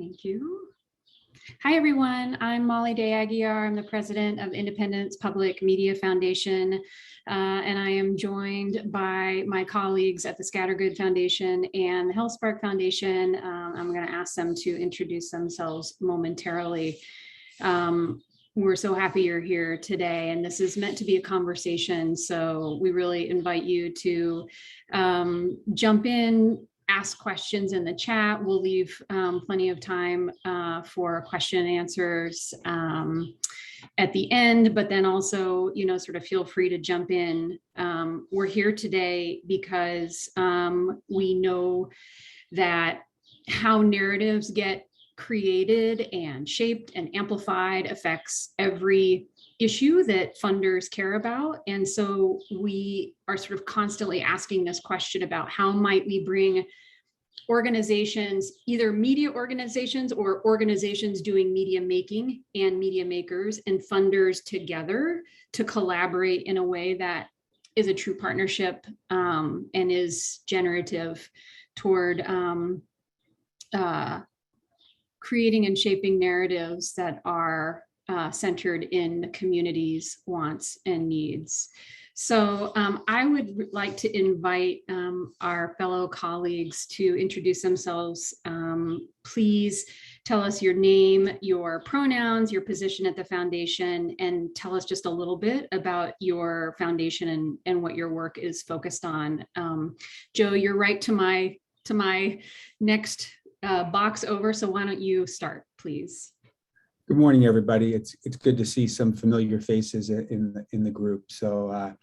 Thank you. Hi, everyone. I'm Molly Day-Aguiar. I'm the president of Independence Public Media Foundation, and I am joined by my colleagues at the Scattergood Foundation and the HealthSpark Foundation. I'm going to ask them to introduce themselves momentarily. We're so happy you're here today, and this is meant to be a conversation, so we really invite you to jump in, ask questions in the chat. We'll leave plenty of time for question and answers at the end, but then also, sort of feel free to jump in. We're here today because we know that how narratives get created and shaped and amplified affects every issue that funders care about. And so we are sort of constantly asking this question about how might we bring organizations, either media organizations or organizations doing media making and media makers and funders together to collaborate in a way that is a true partnership and is generative toward creating and shaping narratives that are centered in the community's wants and needs. So I would like to invite our fellow colleagues to introduce themselves. Please tell us your name, your pronouns, your position at the foundation, and tell us just a little bit about your foundation and what your work is focused on. Joe, you're right to my next box over, so why don't you start, please? Good morning, everybody. It's good to see some familiar faces in the group. So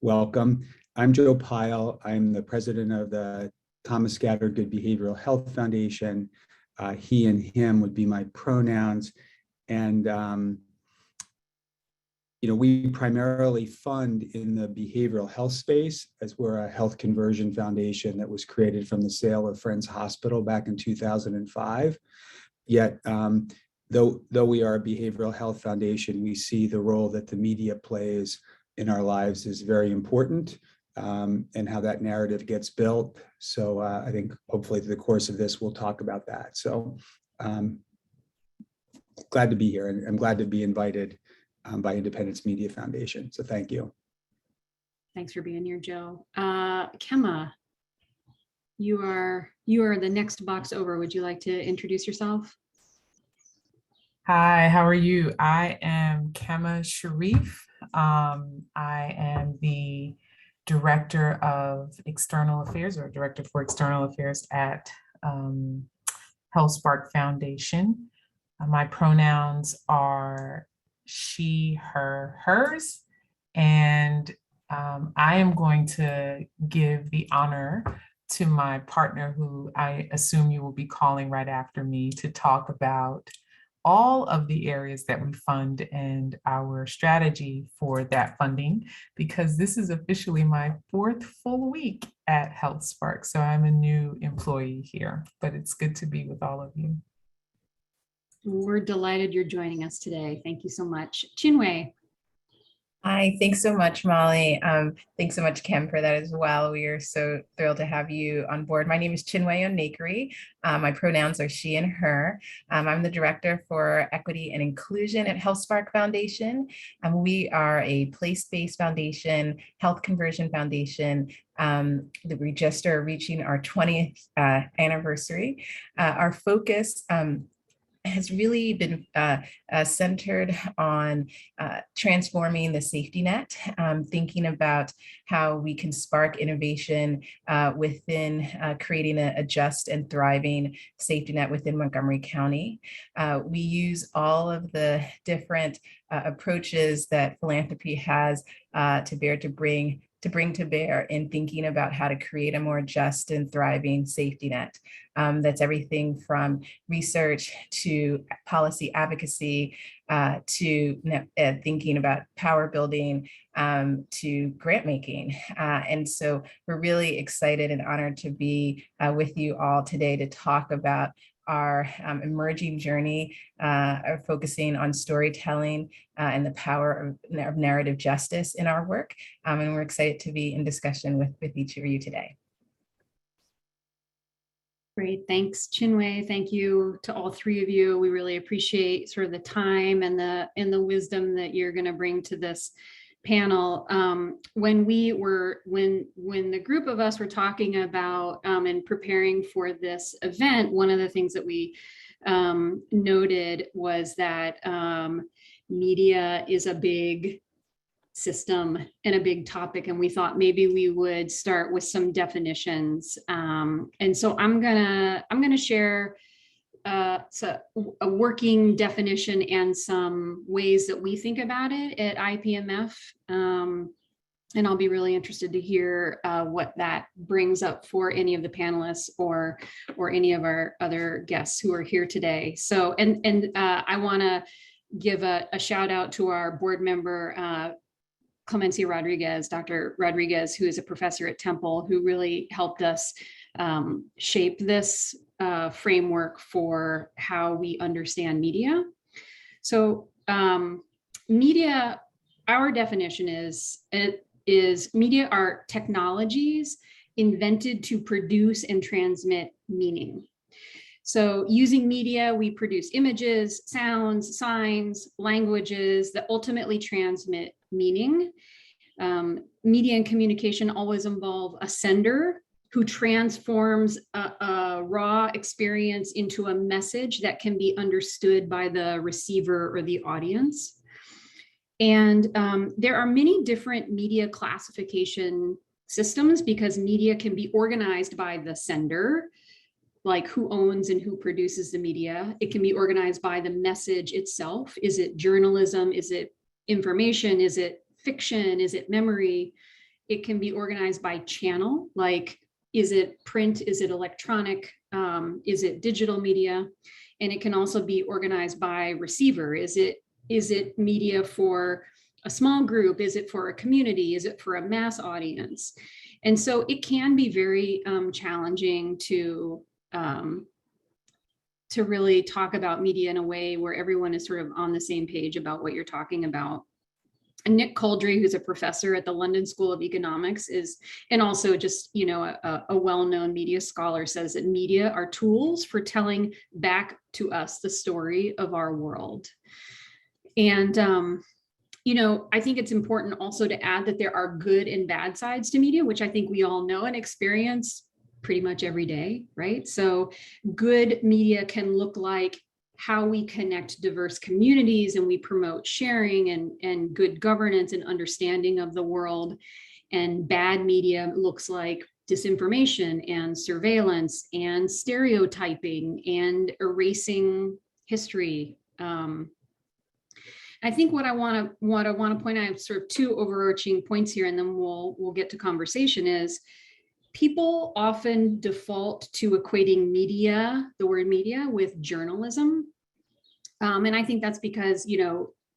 welcome. I'm Joe Pyle. I'm the president of the Thomas Scattergood Behavioral Health Foundation. He and him would be my pronouns. And we primarily fund in the behavioral health space, as we're a health conversion foundation that was created from the sale of Friends Hospital back in 2005. Yet, though we are a behavioral health foundation, we see the role that the media plays in our lives is very important, and how that narrative gets built. So I think hopefully through the course of this, we'll talk about that. So glad to be here, and I'm glad to be invited by Independence Media Foundation. So thank you. Thanks for being here, Joe. Kemma, you are the next box over. Would you like to introduce yourself? Hi, how are you? I am Kemma Sharif. I am the Director of External Affairs, or Director for External Affairs at HealthSpark Foundation. My pronouns are she, her, hers, and I am going to give the honor to my partner, who I assume you will be calling right after me, to talk about all of the areas that we fund and our strategy for that funding, because this is officially my 4th full week at HealthSpark. So I'm a new employee here, but it's good to be with all of you. We're delighted you're joining us today. Thank you so much. Chinwe. Hi, thanks so much, Molly. Thanks so much, Kim, for that as well. We are so thrilled to have you on board. My name is Chinwe Onekiri. My pronouns are she and her. I'm the Director for Equity and Inclusion at HealthSpark Foundation. We are a place-based foundation, health conversion foundation, that we just are reaching our 20th anniversary. Our focus has really been centered on transforming the safety net, thinking about how we can spark innovation within creating a just and thriving safety net within Montgomery County. We use all of the different approaches that philanthropy has to bring to bear in thinking about how to create a more just and thriving safety net. That's everything from research to policy advocacy to thinking about power building to grant making. And so we're really excited and honored to be with you all today to talk about our emerging journey of focusing on storytelling and the power of narrative justice in our work. And we're excited to be in discussion with each of you today. Great, thanks, Chinwe. Thank you to all three of you. We really appreciate sort of the time and the wisdom that you're going to bring to this panel. When the group of us were talking about and preparing for this event, one of the things that we noted was that media is a big system and a big topic, and we thought maybe we would start with some definitions. And so I'm gonna share so a working definition and some ways that we think about it at IPMF. And I'll be really interested to hear what that brings up for any of the panelists or any of our other guests who are here today. So, and I want to give a shout out to our board member, Clemencia Rodriguez, Dr. Rodriguez, who is a professor at Temple, who really helped us shape this framework for how we understand media. So media, our definition is media are technologies invented to produce and transmit meaning. So using media, we produce images, sounds, signs, languages that ultimately transmit meaning. Media and communication always involve a sender who transforms a raw experience into a message that can be understood by the receiver or the audience. And there are many different media classification systems because media can be organized by the sender, like who owns and who produces the media. It can be organized by the message itself. Is it journalism? Is it information? Is it fiction? Is it memory? It can be organized by channel, like is it print? Is it electronic? Is it digital media? And it can also be organized by receiver. Is it media for a small group? Is it for a community? Is it for a mass audience? And so it can be very challenging to really talk about media in a way where everyone is sort of on the same page about what you're talking about. And Nick Coldry, who's a professor at the London School of Economics, and also just, a well-known media scholar, says that media are tools for telling back to us the story of our world. And, I think it's important also to add that there are good and bad sides to media, which I think we all know and experience pretty much every day, right? So good media can look like how we connect diverse communities and we promote sharing and good governance and understanding of the world. And bad media looks like disinformation and surveillance and stereotyping and erasing history. I think what I want to point out, sort of two overarching points here, and then we'll get to conversation, is people often default to equating media, the word media, with journalism. And I think that's because,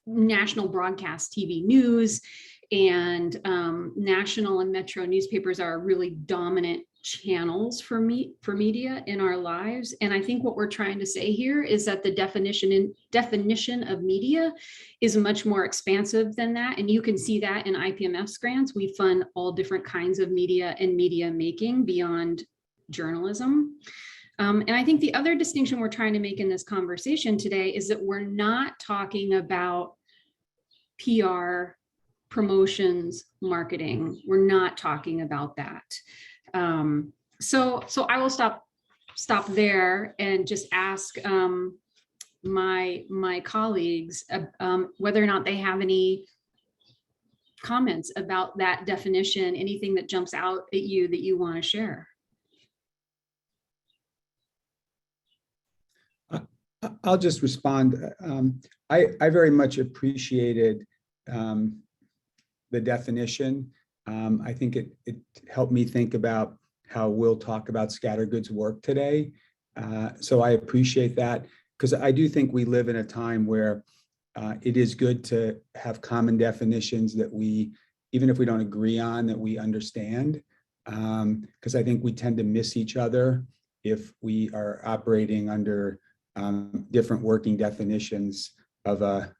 national broadcast TV news and national and metro newspapers are really dominant channels for media in our lives. And I think what we're trying to say here is that the definition of media is much more expansive than that. And you can see that in IPMF's grants. We fund all different kinds of media and media making beyond journalism. And I think the other distinction we're trying to make in this conversation today is that we're not talking about PR, promotions, marketing. We're not talking about that. So I will stop there and just ask my colleagues whether or not they have any comments about that definition, anything that jumps out at you that you want to share. I'll just respond. I very much appreciated the definition. I think it helped me think about how we'll talk about Scattergood's work today. So I appreciate that, because I do think we live in a time where it is good to have common definitions that we, even if we don't agree on, that we understand, because I think we tend to miss each other if we are operating under different working definitions of a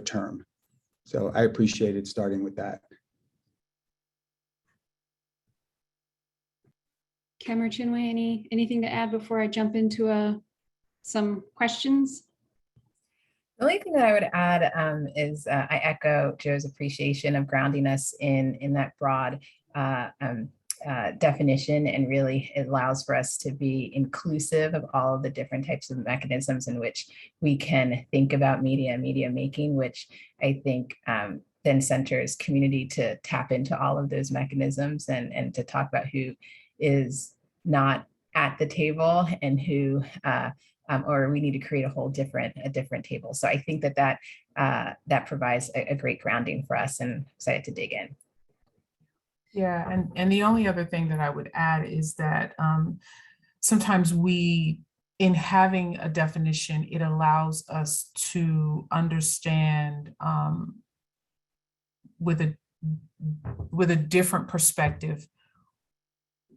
term. So I appreciated starting with that. Kim or Chinwe, anything to add before I jump into some questions? The only thing that I would add is I echo Joe's appreciation of grounding us in that broad definition, and really it allows for us to be inclusive of all of the different types of mechanisms in which we can think about media making, which I think then centers community to tap into all of those mechanisms and to talk about who is not at the table and who or we need to create a different table. So I think that provides a great grounding for us, and excited to dig in. Yeah, and the only other thing that I would add is that sometimes in having a definition, it allows us to understand with a different perspective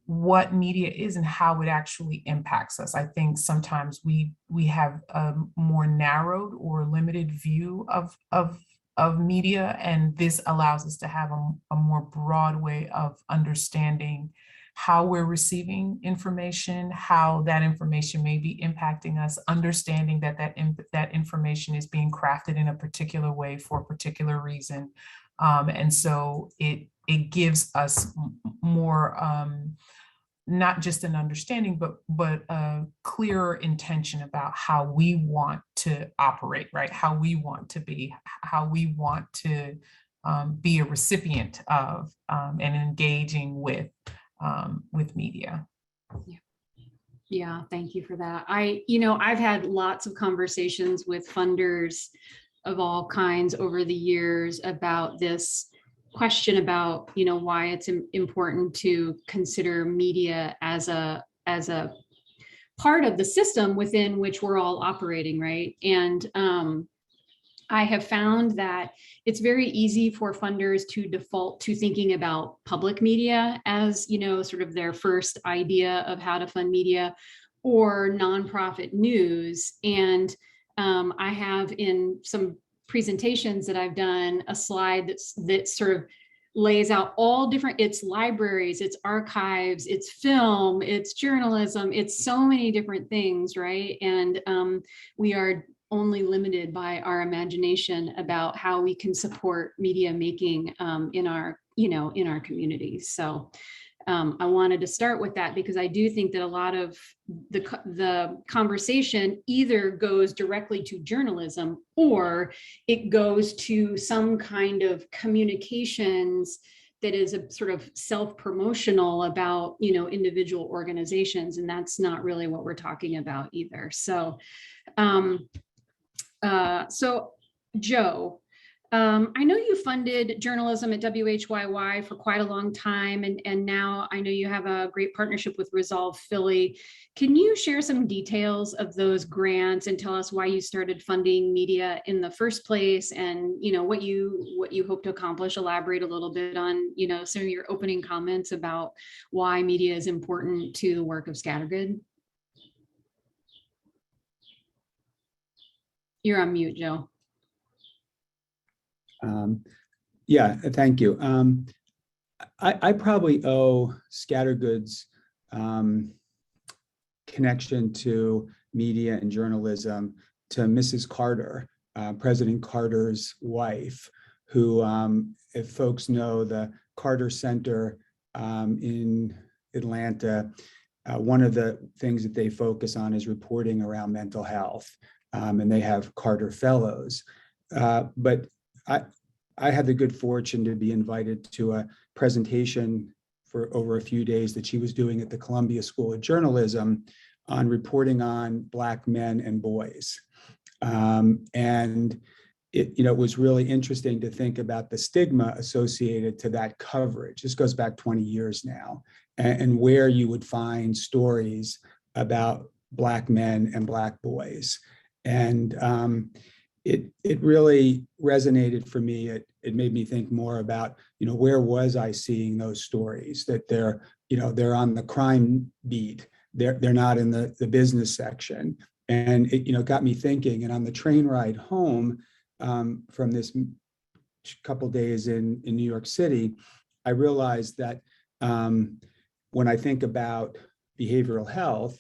what media is and how it actually impacts us. I think sometimes we have a more narrowed or limited view of media, and this allows us to have a more broad way of understanding how we're receiving information, how that information may be impacting us, understanding that information is being crafted in a particular way for a particular reason. And so it gives us more not just an understanding, but a clearer intention about how we want to operate, right? How we want to be, how we want to be a recipient of and engaging with media. Yeah, thank you for that. I've had lots of conversations with funders of all kinds over the years about this question about, why it's important to consider media as a part of the system within which we're all operating, right? And I have found that it's very easy for funders to default to thinking about public media as, sort of their first idea of how to fund media, or nonprofit news. And I have in some presentations that I've done a slide that sort of lays out all different, it's libraries, it's archives, it's film, it's journalism, it's so many different things, right? And we are only limited by our imagination about how we can support media making in our communities. So I wanted to start with that because I do think that a lot of the conversation either goes directly to journalism or it goes to some kind of communications that is a sort of self-promotional about, individual organizations. And that's not really what we're talking about either. So, Joe, I know you funded journalism at WHYY for quite a long time, and now I know you have a great partnership with Resolve Philly. Can you share some details of those grants and tell us why you started funding media in the first place, and what you hope to accomplish? Elaborate a little bit on some of your opening comments about why media is important to the work of Scattergood. You're on mute, Joe. Yeah, thank you. I probably owe Scattergood's connection to media and journalism to Mrs. Carter, President Carter's wife, who, if folks know the Carter Center in Atlanta, one of the things that they focus on is reporting around mental health, and they have Carter Fellows. But I had the good fortune to be invited to a presentation for over a few days that she was doing at the Columbia School of Journalism on reporting on Black men and boys. And it was really interesting to think about the stigma associated to that coverage. This goes back 20 years now, and where you would find stories about Black men and Black boys. And it really resonated for me. It made me think more about, where was I seeing those stories, that they're on the crime beat. They're not in the business section. And it got me thinking. And on the train ride home from this couple days in New York City, I realized that when I think about behavioral health,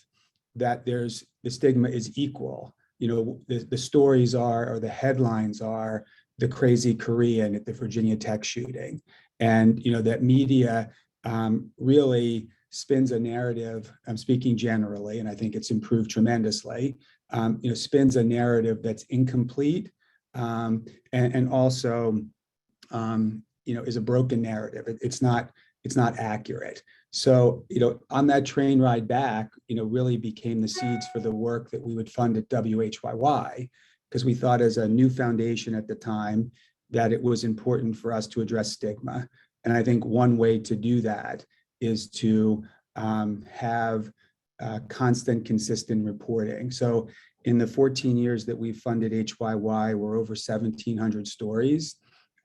that the stigma is equal. The stories are, or the headlines are, the crazy Korean at the Virginia Tech shooting. And, that media really spins a narrative, I'm speaking generally, and I think it's improved tremendously, spins a narrative that's incomplete, and also, is a broken narrative. It's not accurate. So, on that train ride back, really became the seeds for the work that we would fund at WHYY, because we thought, as a new foundation at the time, that it was important for us to address stigma. And I think one way to do that is to have constant, consistent reporting. So in the 14 years that we've funded HYY, we're over 1,700 stories.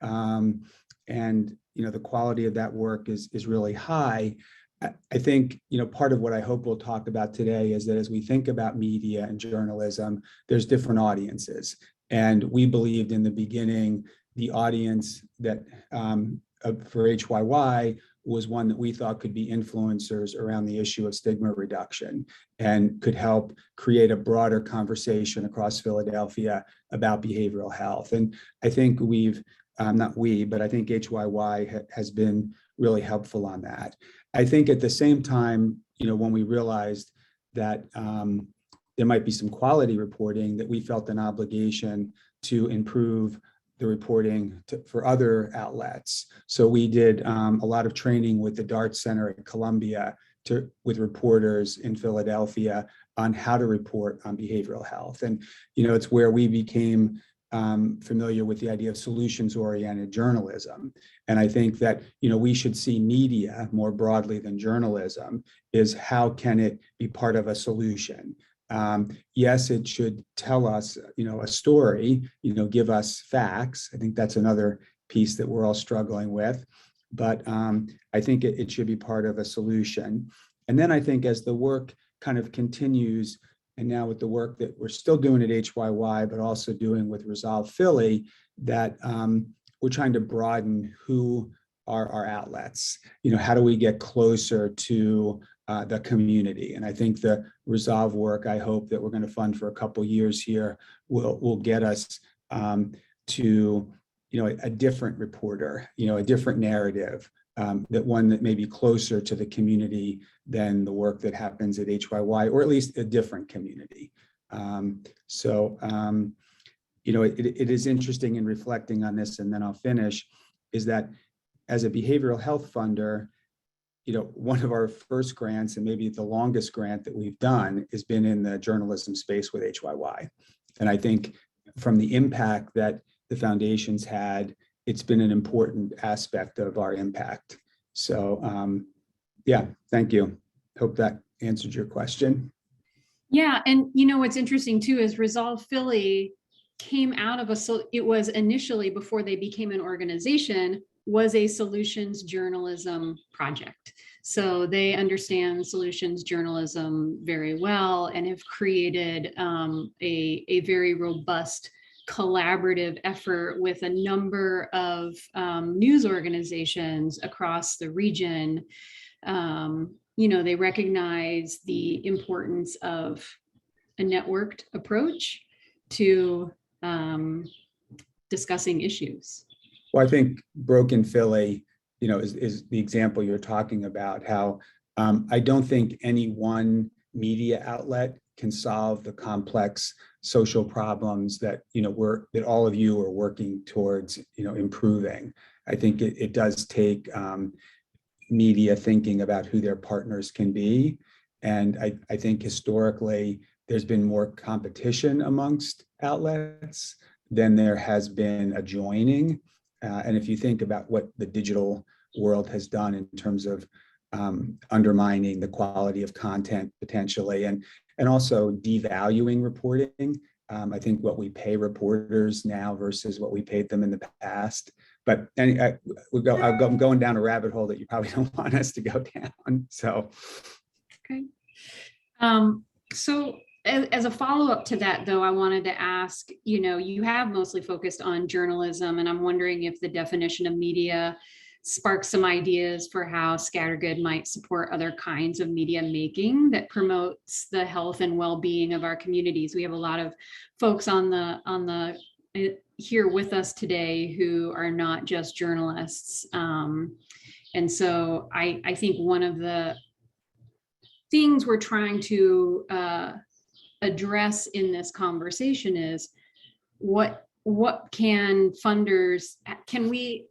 And the quality of that work is really high. I think, part of what I hope we'll talk about today is that as we think about media and journalism, there's different audiences. And we believed in the beginning, the audience that for HYY was one that we thought could be influencers around the issue of stigma reduction and could help create a broader conversation across Philadelphia about behavioral health. And I think not we, but I think HYY has been really helpful on that. I think at the same time, when we realized that there might be some quality reporting, that we felt an obligation to improve the reporting for other outlets. So we did a lot of training with the Dart Center at Columbia with reporters in Philadelphia on how to report on behavioral health. And, it's where we became familiar with the idea of solutions-oriented journalism. And I think that, we should see media more broadly than journalism is how can it be part of a solution? Yes, it should tell us, a story, give us facts. I think that's another piece that we're all struggling with. But I think it should be part of a solution. And then I think as the work kind of continues, and now with the work that we're still doing at HYY, but also doing with Resolve Philly, that we're trying to broaden who are our outlets. How do we get closer to the community? And I think the Resolve work, I hope that we're going to fund for a couple of years here, will get us to a different reporter, a different narrative, that one that may be closer to the community than the work that happens at HYY, or at least a different community. It is interesting in reflecting on this, and then I'll finish, is that as a behavioral health funder, one of our first grants, and maybe the longest grant that we've done, has been in the journalism space with HYY. And I think from the impact that the foundation's had, it's been an important aspect of our impact. So thank you. Hope that answered your question. Yeah, and what's interesting too is Resolve Philly came out of it was initially, before they became an organization, was a solutions journalism project. So they understand solutions journalism very well and have created a very robust collaborative effort with a number of news organizations across the region. They recognize the importance of a networked approach to discussing issues. Well, I think Broken Philly, is the example you're talking about, how I don't think any one media outlet can solve the complex social problems that, that all of you are working towards, improving. I think it does take media thinking about who their partners can be. And I think historically, there's been more competition amongst outlets than there has been a joining. And if you think about what the digital world has done in terms of undermining the quality of content potentially, and also devaluing reporting. I think what we pay reporters now versus what we paid them in the past. But I'm going down a rabbit hole that you probably don't want us to go down. So, okay. So as a follow-up to that, though, I wanted to ask, you have mostly focused on journalism, and I'm wondering if the definition of media sparked some ideas for how Scattergood might support other kinds of media making that promotes the health and well-being of our communities. We have a lot of folks on the here with us today who are not just journalists. And so I think one of the things we're trying to address in this conversation is what can we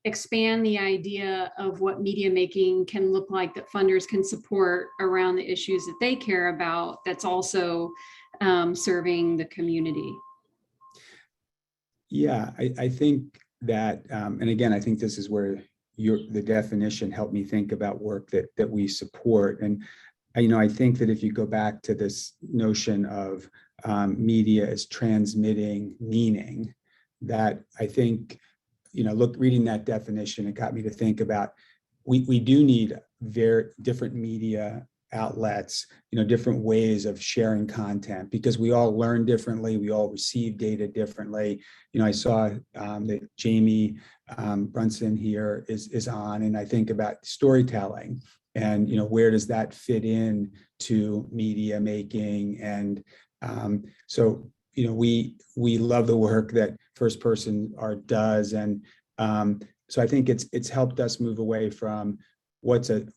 expand the idea of what media making can look like that funders can support around the issues that they care about, that's also serving the community? Yeah, I think that, and again, I think this is where the definition helped me think about work that we support. And I think that if you go back to this notion of media as transmitting meaning, that I think, reading that definition, it got me to think about we do need very different media outlets, different ways of sharing content, because we all learn differently, we all receive data differently. I saw that Jamie Brunson here is on, and I think about storytelling and where does that fit in to media making. And so we love the work that First Person Art does, and so I think it's helped us move away from what's a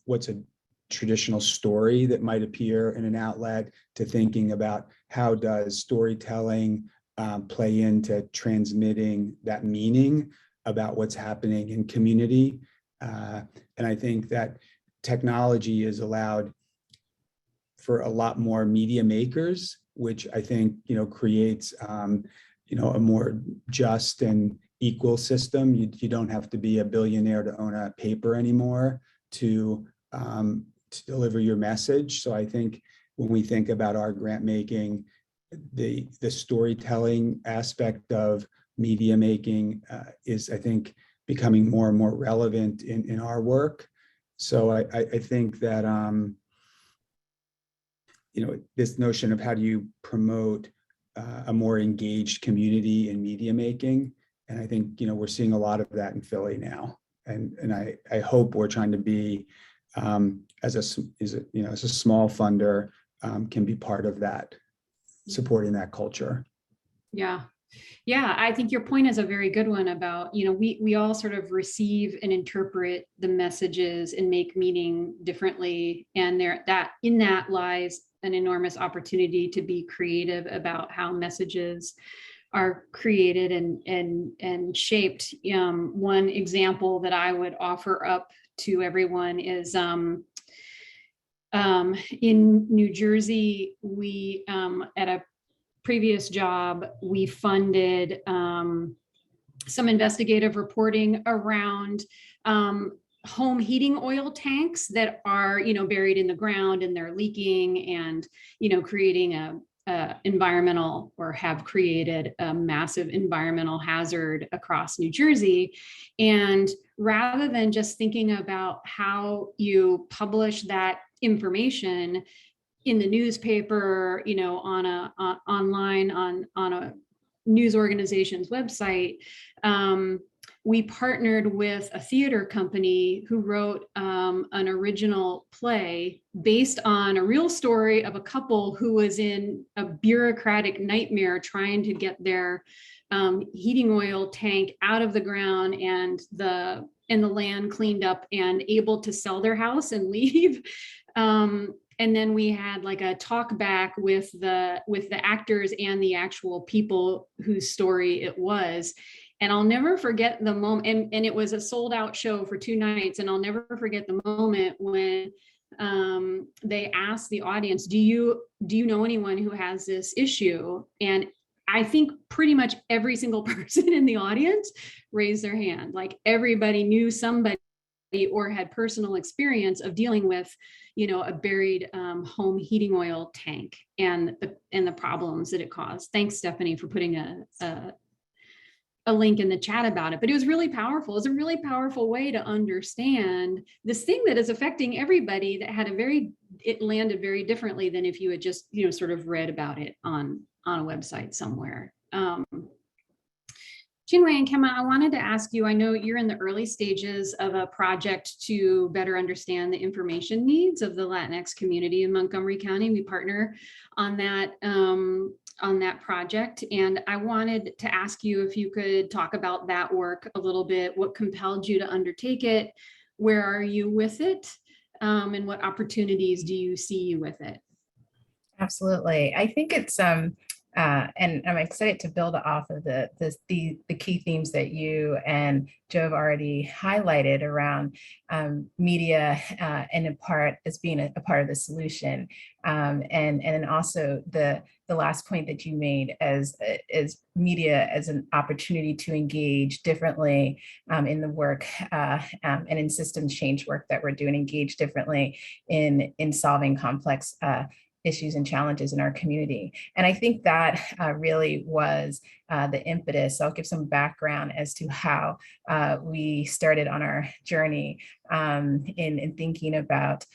traditional story that might appear in an outlet to thinking about how does storytelling play into transmitting that meaning about what's happening in community. And I think that technology has allowed for a lot more media makers, which I think creates a more just and equal system. You don't have to be a billionaire to own a paper anymore to deliver your message. So I think when we think about our grant making, the storytelling aspect of media making is, I think, becoming more and more relevant in our work. So I think that this notion of how do you promote a more engaged community in media making, and I think we're seeing a lot of that in Philly now, and I hope we're trying to be as a small funder can be part of that, supporting that culture. Yeah, I think your point is a very good one about, we all sort of receive and interpret the messages and make meaning differently. And in that lies an enormous opportunity to be creative about how messages are created and shaped. One example that I would offer up to everyone is in New Jersey, we at a previous job, we funded some investigative reporting around home heating oil tanks that are, buried in the ground and they're leaking and, creating a environmental, or have created a massive environmental hazard across New Jersey. And rather than just thinking about how you publish that information in the newspaper, online on a news organization's website, we partnered with a theater company who wrote an original play based on a real story of a couple who was in a bureaucratic nightmare trying to get their heating oil tank out of the ground and the land cleaned up and able to sell their house and leave. And then we had like a talk back with the actors and the actual people whose story it was. And I'll never forget the moment, and it was a sold out show for 2 nights. And I'll never forget the moment when they asked the audience, do you know anyone who has this issue? And I think pretty much every single person in the audience raised their hand. Like everybody knew somebody or had personal experience of dealing with, a buried home heating oil tank and the problems that it caused. Thanks, Stephanie, for putting a link in the chat about it. But it was really powerful. It's a really powerful way to understand this thing that is affecting everybody, that had it landed very differently than if you had just, sort of read about it on a website somewhere. Chinwe and Kema, I wanted to ask you, I know you're in the early stages of a project to better understand the information needs of the Latinx community in Montgomery County. We partner on that project. And I wanted to ask you if you could talk about that work a little bit. What compelled you to undertake it? Where are you with it? And what opportunities do you see with it? Absolutely. I think it's and I'm excited to build off of the key themes that you and Joe have already highlighted around media and a part as being a part of the solution, and then also the last point that you made as media as an opportunity to engage differently in the work and in systems change work that we're doing, engage differently in solving complex issues and challenges in our community. And I think that really was the impetus. So I'll give some background as to how we started on our journey in thinking about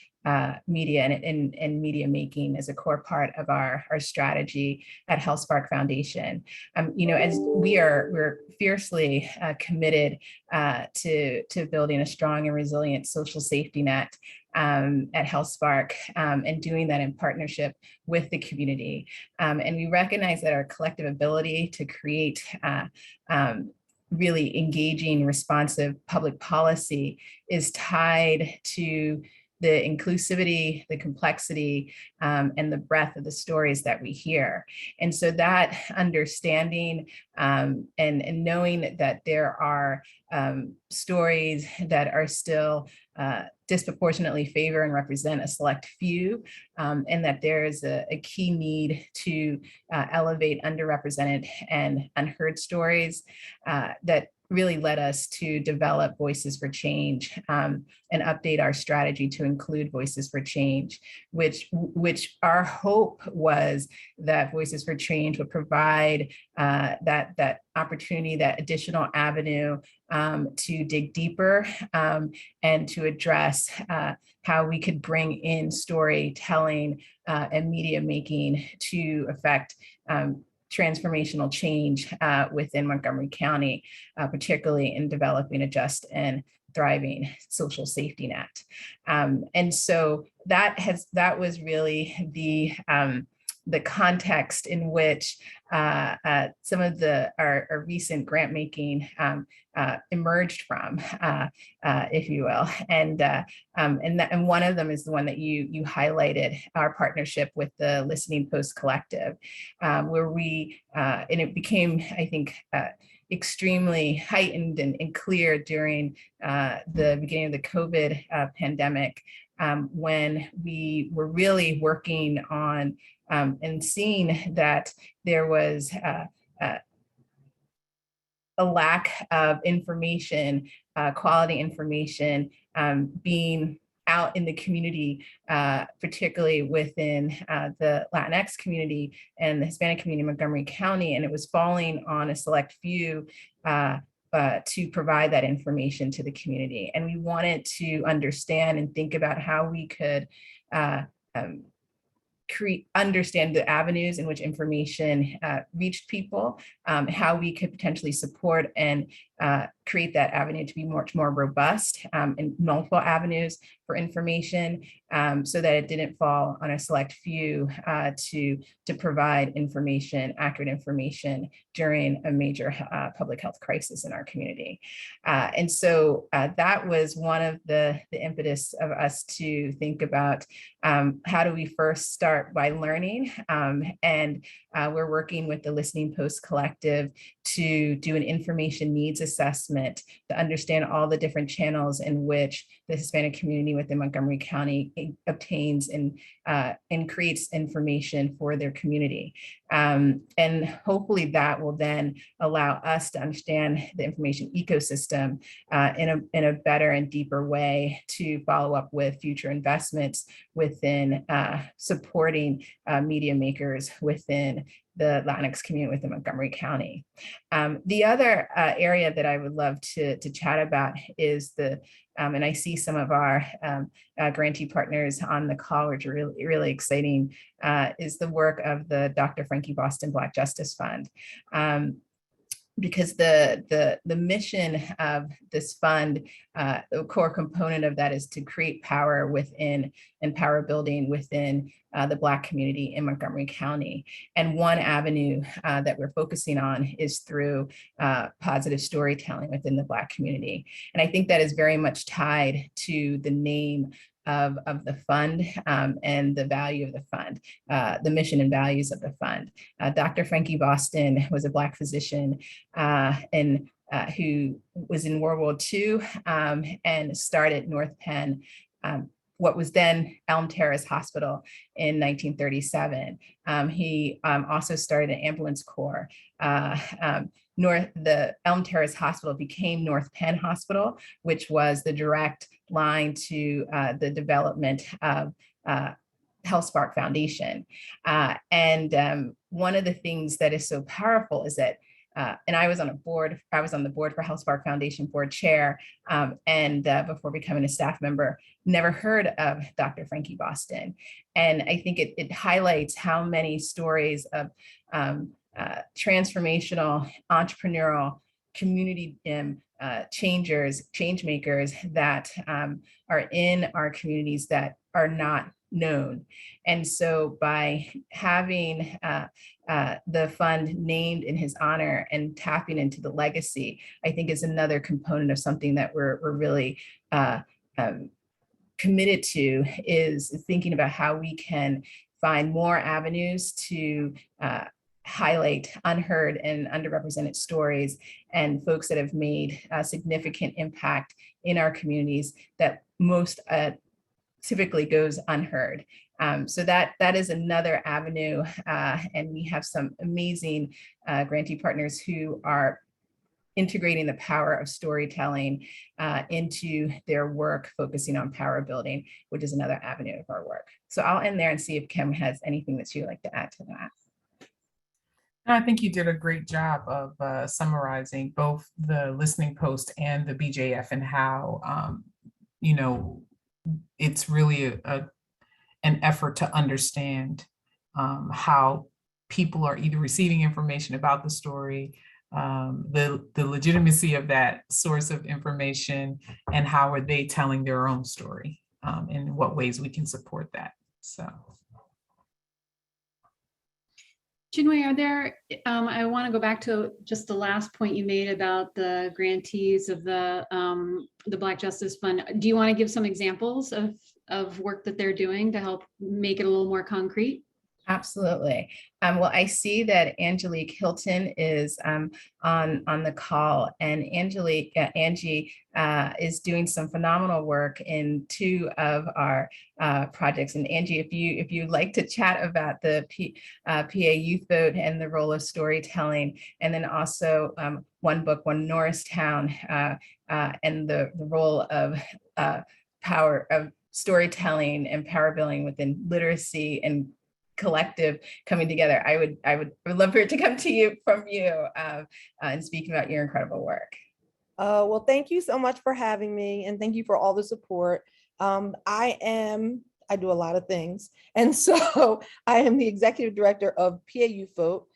media and media making as a core part of our strategy at HealthSpark Foundation. As we're fiercely committed to building a strong and resilient social safety net at HealthSpark, and doing that in partnership with the community. And we recognize that our collective ability to create really engaging, responsive public policy is tied to the inclusivity, the complexity, and the breadth of the stories that we hear. And so that understanding and knowing that there are stories that are still disproportionately favor and represent a select few, and that there is a key need to elevate underrepresented and unheard stories that really led us to develop Voices for Change and update our strategy to include Voices for Change, which our hope was that Voices for Change would provide that opportunity, that additional avenue to dig deeper and to address how we could bring in storytelling and media making to affect transformational change within Montgomery County, particularly in developing a just and thriving social safety net. And so that was really the context in which some of our recent grant making emerged from, if you will, and one of them is the one that you highlighted, our partnership with the Listening Post Collective, where we and it became, I think, extremely heightened and clear during the beginning of the COVID pandemic, when we were really working on and seeing that there was a lack of information, quality information being out in the community, particularly within the Latinx community and the Hispanic community in Montgomery County, and it was falling on a select few to provide that information to the community. And we wanted to understand and think about how we could understand the avenues in which information reached people, how we could potentially support and create that avenue to be much more robust in multiple avenues for information, so that it didn't fall on a select few to provide information, accurate information during a major public health crisis in our community. And so that was one of the impetus of us to think about how do we first start by learning, and we're working with the Listening Post Collective to do an information needs assessment to understand all the different channels in which the Hispanic community within Montgomery County obtains and creates information for their community. And hopefully that will then allow us to understand the information ecosystem in a better and deeper way to follow up with future investments within supporting media makers within the Latinx community within Montgomery County. The other area that I would love to chat about is and I see some of our grantee partners on the call, which are really, really exciting, is the work of the Dr. Frankie Boston Black Justice Fund. because the mission of this fund, the core component of that is to create power within and power building within the Black community in Montgomery County. And one avenue that we're focusing on is through positive storytelling within the Black community. And I think that is very much tied to the name of the fund and the value of the fund, the mission and values of the fund. Dr. Frankie Boston was a Black physician who was in World War II and started North Penn, what was then Elm Terrace Hospital in 1937. He also started an ambulance corps. The Elm Terrace Hospital became North Penn Hospital, which was the direct line to the development of HealthSpark Foundation. And one of the things that is so powerful is that, and I was on the board for HealthSpark Foundation board chair, and before becoming a staff member, never heard of Dr. Frankie Boston. And I think it highlights how many stories of transformational, entrepreneurial, community change makers that are in our communities that are not known. And so by having the fund named in his honor and tapping into the legacy, I think is another component of something that we're really committed to, is thinking about how we can find more avenues to highlight unheard and underrepresented stories and folks that have made a significant impact in our communities that most typically goes unheard. So that is another avenue, and we have some amazing grantee partners who are integrating the power of storytelling into their work, focusing on power building, which is another avenue of our work. So I'll end there and see if Kim has anything that she'd like to add to that. I think you did a great job of summarizing both the listening post and the BJF, and how, it's really an effort to understand how people are either receiving information about the story, the legitimacy of that source of information, and how are they telling their own story, and what ways we can support that. So. Chinwe, are there, I want to go back to just the last point you made about the grantees of the Black Justice Fund. Do you want to give some examples of work that they're doing to help make it a little more concrete? Absolutely. Well, I see that Angelique Hilton is on the call, and Angie is doing some phenomenal work in 2 of our projects. And Angie, if you'd like to chat about the PA Youth Vote and the role of storytelling, and then also One Book, One Norristown, and the role of power of storytelling and power building within literacy and collective coming together, I would love for it to come to you from you and speaking about your incredible work. Well, thank you so much for having me, and thank you for all the support. I do a lot of things, and so I am the executive director of PA Youth Vote,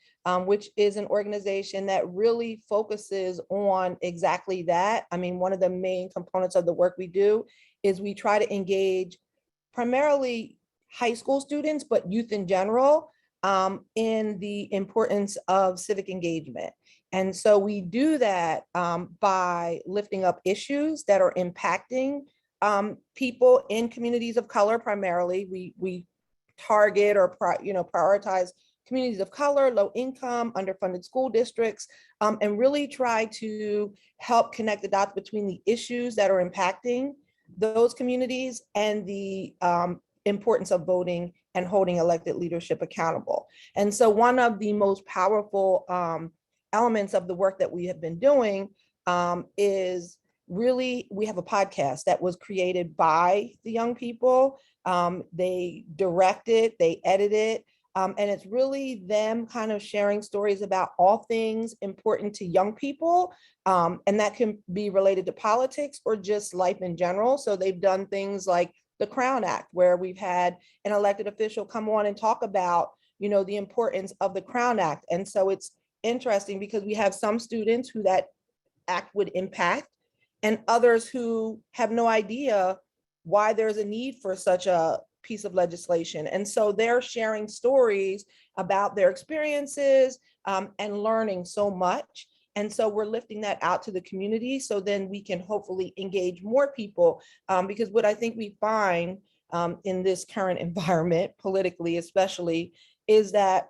which is an organization that really focuses on exactly that. I mean, one of the main components of the work we do is we try to engage primarily high school students, but youth in general, in the importance of civic engagement. And so we do that by lifting up issues that are impacting people in communities of color. Primarily, we target or prioritize communities of color, low income, underfunded school districts, and really try to help connect the dots between the issues that are impacting those communities and the importance of voting and holding elected leadership accountable. And so one of the most powerful elements of the work that we have been doing is really, we have a podcast that was created by the young people. They direct it, they edit it, and it's really them kind of sharing stories about all things important to young people. And that can be related to politics or just life in general. So they've done things like the Crown Act, where we've had an elected official come on and talk about, the importance of the Crown Act. And so it's interesting because we have some students who that act would impact and others who have no idea why there's a need for such a piece of legislation. And so they're sharing stories about their experiences and learning so much. And so we're lifting that out to the community so then we can hopefully engage more people because what I think we find in this current environment, politically especially, is that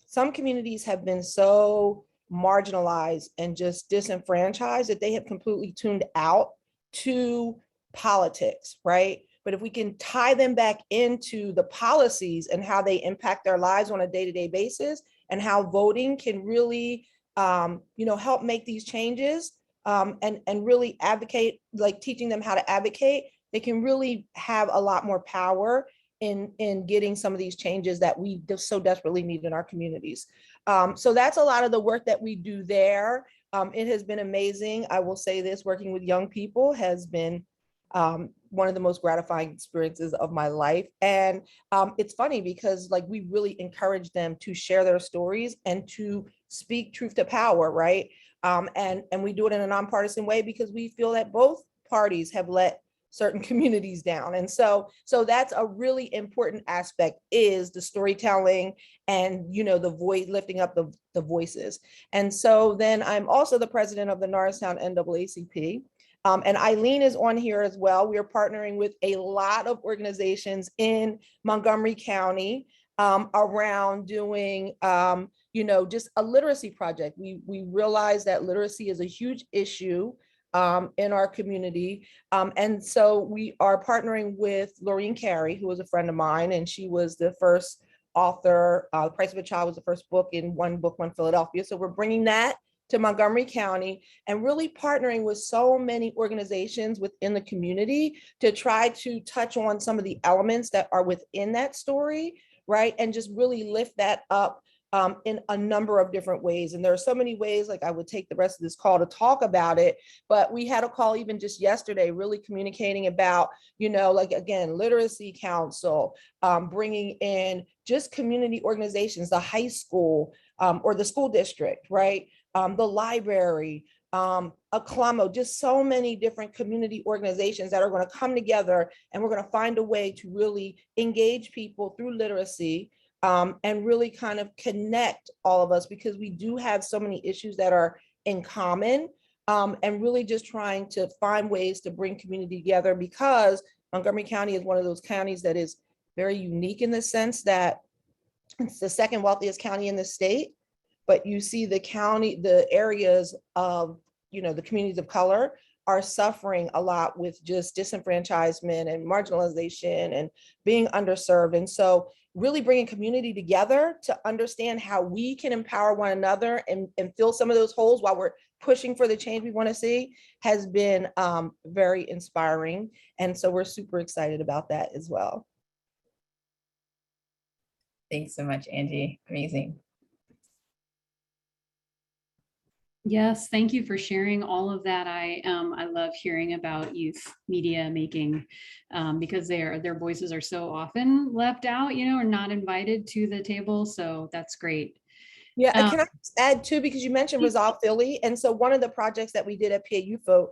some communities have been so marginalized and just disenfranchised that they have completely tuned out to politics, right? But if we can tie them back into the policies and how they impact their lives on a day-to-day basis and how voting can really, help make these changes and really advocate, like teaching them how to advocate, they can really have a lot more power in getting some of these changes that we so desperately need in our communities. So that's a lot of the work that we do there. It has been amazing. I will say this, working with young people has been one of the most gratifying experiences of my life. And it's funny because like we really encourage them to share their stories and to speak truth to power, right? And we do it in a nonpartisan way because we feel that both parties have let certain communities down. And so that's a really important aspect, is the storytelling and, the voice, lifting up the voices. And so then I'm also the president of the Norristown NAACP. And Eileen is on here as well. We are partnering with a lot of organizations in Montgomery County around doing, just a literacy project. We realize that literacy is a huge issue in our community. And so we are partnering with Laureen Carey, who was a friend of mine, and she was the first author. The Price of a Child was the first book in One Book, One Philadelphia. So we're bringing that to Montgomery County and really partnering with so many organizations within the community to try to touch on some of the elements that are within that story, right? And just really lift that up in a number of different ways. And there are so many ways, like I would take the rest of this call to talk about it, but we had a call even just yesterday, really communicating about, like again, literacy council, bringing in just community organizations, the high school or the school district, right? The library, Acclamo, just so many different community organizations that are going to come together, and we're going to find a way to really engage people through literacy and really kind of connect all of us, because we do have so many issues that are in common, and really just trying to find ways to bring community together, because Montgomery County is one of those counties that is very unique in the sense that it's the second wealthiest county in the state. But you see the areas of, the communities of color are suffering a lot with just disenfranchisement and marginalization and being underserved. And so really bringing community together to understand how we can empower one another and fill some of those holes while we're pushing for the change we want to see has been very inspiring. And so we're super excited about that as well. Thanks so much, Angie. Amazing. Yes, thank you for sharing all of that. I love hearing about youth media making because their voices are so often left out, or not invited to the table. So that's great. Yeah, can I just add too, because you mentioned Resolve Philly. And so one of the projects that we did at PAU Vote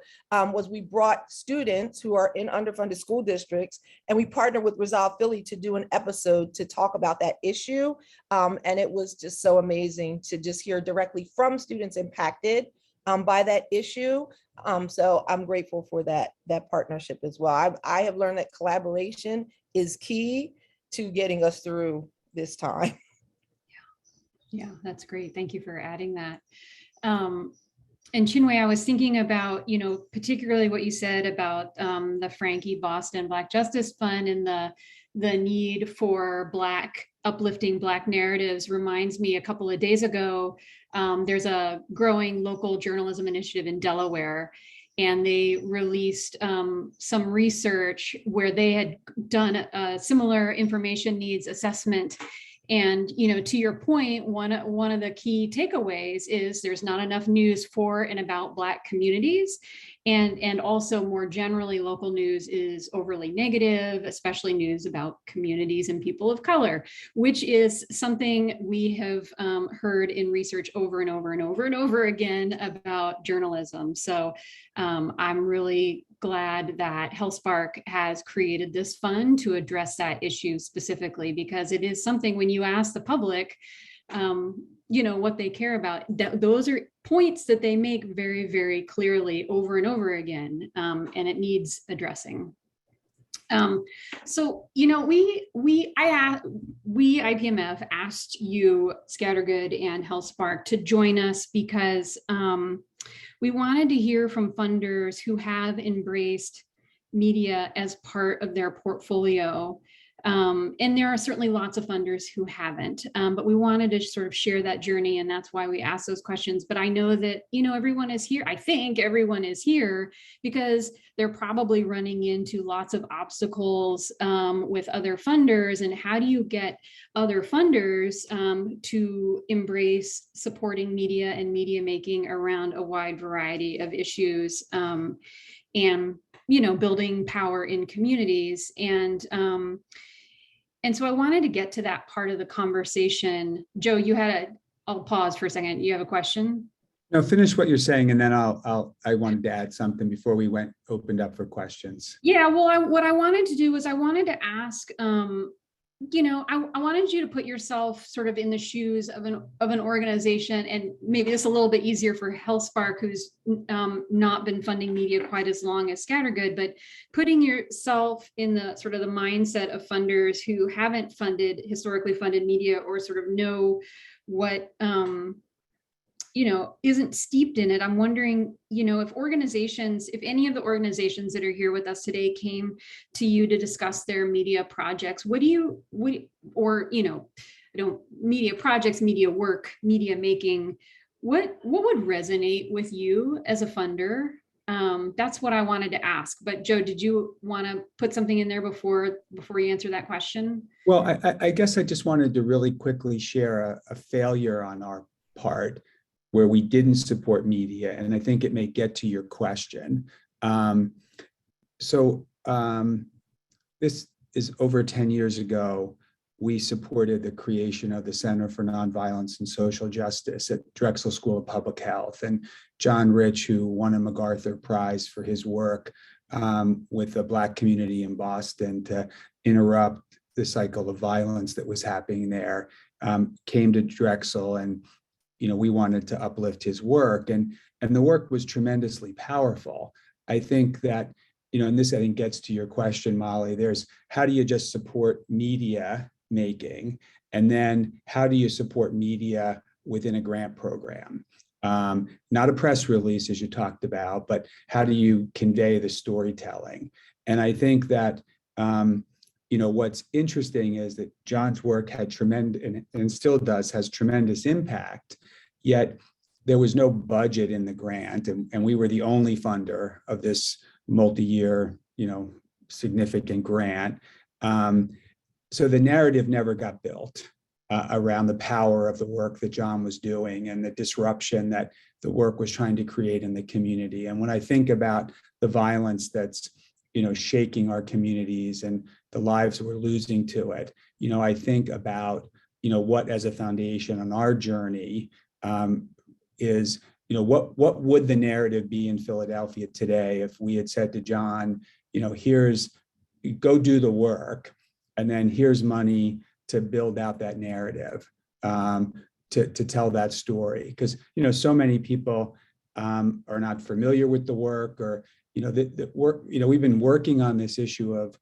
was we brought students who are in underfunded school districts, and we partnered with Resolve Philly to do an episode to talk about that issue. And it was just so amazing to just hear directly from students impacted by that issue. So I'm grateful for that partnership as well. I have learned that collaboration is key to getting us through this time. Yeah, that's great. Thank you for adding that. And Chinwe, I was thinking about, particularly what you said about the Frankie Boston Black Justice Fund and the need for uplifting Black narratives reminds me a couple of days ago, there's a growing local journalism initiative in Delaware, and they released some research where they had done a similar information needs assessment. And, to your point, one of the key takeaways is there's not enough news for and about Black communities. And also more generally, local news is overly negative, especially news about communities and people of color, which is something we have heard in research over and over and over and over again about journalism. So I'm really glad that HealthSpark has created this fund to address that issue specifically, because it is something when you ask the public, what they care about, those are points that they make very, very clearly over and over again, and it needs addressing. So, we IPMF asked you, Scattergood and HealthSpark, to join us because we wanted to hear from funders who have embraced media as part of their portfolio. And there are certainly lots of funders who haven't, but we wanted to sort of share that journey, and that's why we asked those questions. But I know that, everyone is here. I think everyone is here because they're probably running into lots of obstacles with other funders. And how do you get other funders to embrace supporting media and media making around a wide variety of issues, and building power in communities? And so I wanted to get to that part of the conversation. Joe, I'll pause for a second. You have a question? No, finish what you're saying, and then I wanted to add something before we opened up for questions. Yeah, well, what I wanted to do was I wanted to ask, I wanted you to put yourself sort of in the shoes of an organization, and maybe it's a little bit easier for HealthSpark, who's not been funding media quite as long as Scattergood, but putting yourself in the sort of the mindset of funders who haven't historically funded media, or sort of know what isn't steeped in it. I'm wondering, if any of the organizations that are here with us today came to you to discuss their media projects, media projects, media work, media making, what would resonate with you as a funder? That's what I wanted to ask. But Joe, did you want to put something in there before you answer that question? Well, I guess I just wanted to really quickly share a failure on our part where we didn't support media, and I think it may get to your question. This is over 10 years ago. We supported the creation of the Center for Nonviolence and Social Justice at Drexel School of Public Health. And John Rich, who won a MacArthur Prize for his work with the Black community in Boston to interrupt the cycle of violence that was happening there, came to Drexel, and we wanted to uplift his work, and the work was tremendously powerful. I think that, and this I think gets to your question, Molly, there's how do you just support media making, and then how do you support media within a grant program? Not a press release, as you talked about, but how do you convey the storytelling? And I think that, what's interesting is that John's work had tremendous, and still has tremendous impact, yet there was no budget in the grant, and we were the only funder of this multi-year, significant grant. So the narrative never got built around the power of the work that John was doing and the disruption that the work was trying to create in the community. And when I think about the violence that's, shaking our communities and the lives we're losing to it, I think about, what as a foundation on our journey is, what would the narrative be in Philadelphia today if we had said to John, go do the work, and then here's money to build out that narrative, to tell that story. Because, so many people are not familiar with the work, or, the work, we've been working on this issue of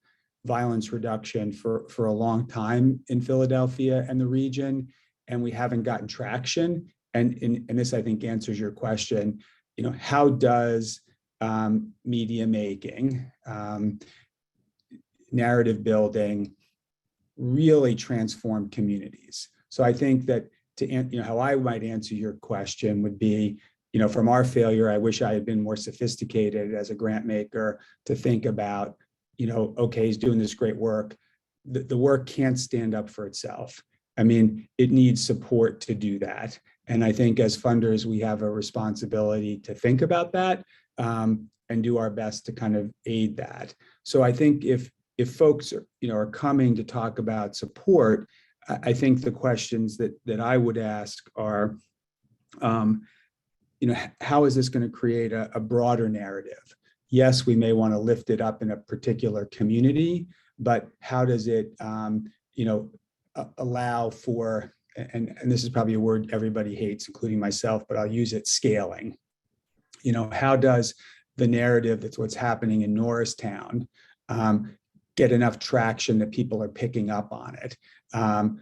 violence reduction for a long time in Philadelphia and the region, and we haven't gotten traction. And this, I think, answers your question. How does media making, narrative building, really transform communities? So I think that how I might answer your question would be, from our failure, I wish I had been more sophisticated as a grant maker to think about, okay, he's doing this great work. The work can't stand up for itself. I mean, it needs support to do that. And I think as funders, we have a responsibility to think about that. and do our best to kind of aid that. So I think if folks are coming to talk about support, I think the questions that I would ask are, how is this going to create a broader narrative? Yes, we may want to lift it up in a particular community, but how does it, allow for, and this is probably a word everybody hates, including myself, but I'll use it, scaling. How does the narrative that's what's happening in Norristown get enough traction that people are picking up on it,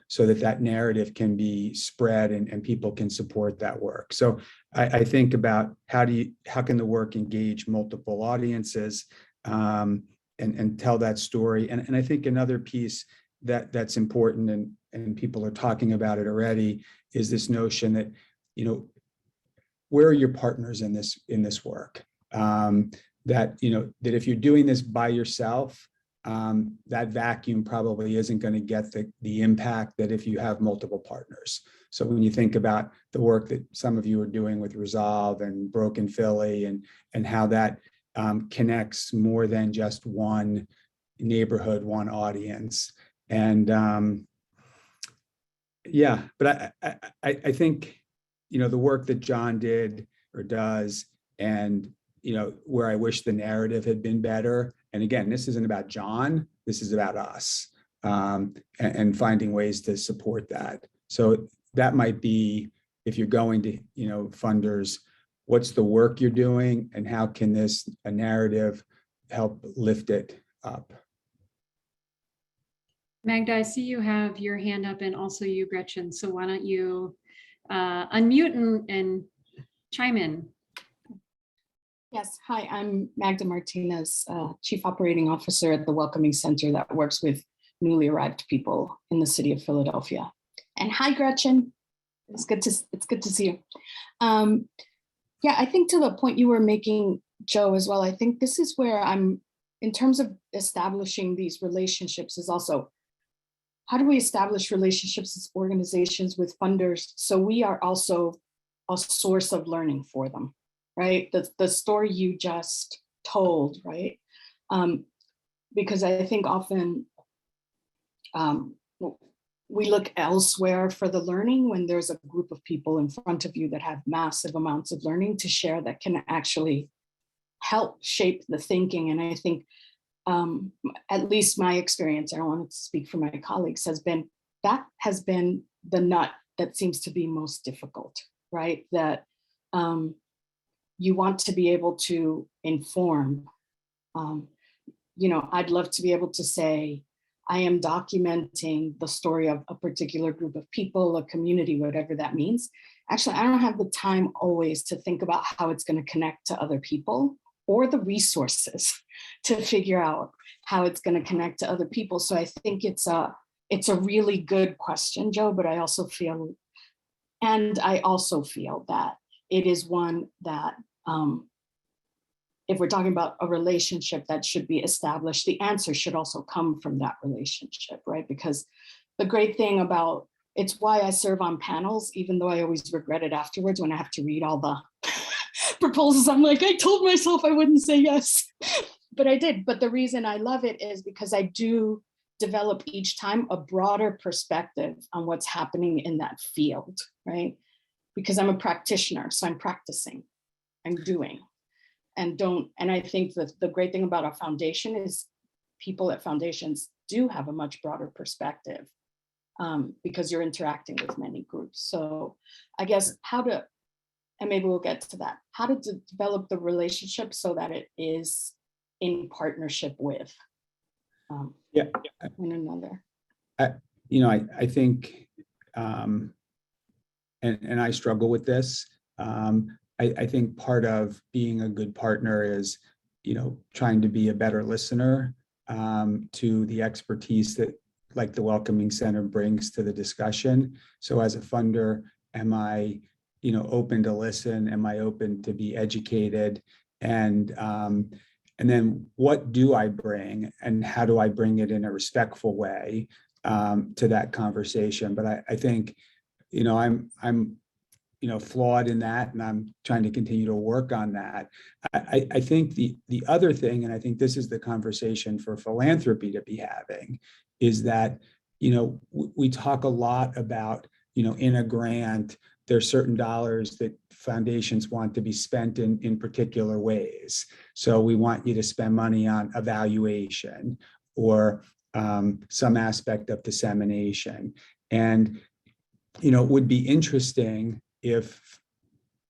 so that narrative can be spread and people can support that work. So I think about how can the work engage multiple audiences and tell that story. And I think another piece that's important, and people are talking about it already, is this notion that, where are your partners in this work? That if you're doing this by yourself, that vacuum probably isn't going to get the impact that if you have multiple partners. So when you think about the work that some of you are doing with Resolve and Broken Philly and how that connects more than just one neighborhood, one audience. And but I think, the work that John did or does, and, where I wish the narrative had been better. And again, this isn't about John, this is about us, and finding ways to support that. So that might be, if you're going to, funders, what's the work you're doing and how can a narrative help lift it up? Magda, I see you have your hand up, and also you, Gretchen. So why don't you unmute and chime in? Yes, hi, I'm Magda Martinez, Chief Operating Officer at the Welcoming Center that works with newly arrived people in the city of Philadelphia. And hi, Gretchen. It's good to see you. I think to the point you were making, Joe, as well, I think this is where I'm, in terms of establishing these relationships, is also, how do we establish relationships as organizations with funders so we are also a source of learning for them, right? The story you just told, right? Because I think often we look elsewhere for the learning when there's a group of people in front of you that have massive amounts of learning to share that can actually help shape the thinking. And I think at least my experience, I don't want to speak for my colleagues, has been the nut that seems to be most difficult, right? That you want to be able to inform. I'd love to be able to say, I am documenting the story of a particular group of people, a community, whatever that means. Actually, I don't have the time always to think about how it's going to connect to other people or the resources to figure out how it's going to connect to other people. So I think it's a really good question, Joe, but I also feel that it is one that if we're talking about a relationship that should be established, the answer should also come from that relationship, right? Because the great thing about, it's why I serve on panels, even though I always regret it afterwards when I have to read all the proposals. I'm like, I told myself I wouldn't say yes, but I did. But the reason I love it is because I do develop each time a broader perspective on what's happening in that field, right? Because I'm a practitioner, so I'm practicing, I'm doing. And I think that the great thing about our foundation is people at foundations do have a much broader perspective because you're interacting with many groups. So I guess and maybe we'll get to that, how to develop the relationship so that it is in partnership with one another. I think, and I struggle with this. I think part of being a good partner is, trying to be a better listener to the expertise that, like, the Welcoming Center brings to the discussion. So as a funder, am I, open to listen? Am I open to be educated? And then what do I bring, and how do I bring it in a respectful way to that conversation? But I think, I'm flawed in that, and I'm trying to continue to work on that. I think the other thing, and I think this is the conversation for philanthropy to be having, is that, we talk a lot about, in a grant, there's certain dollars that foundations want to be spent in particular ways. So we want you to spend money on evaluation or some aspect of dissemination. And, it would be interesting if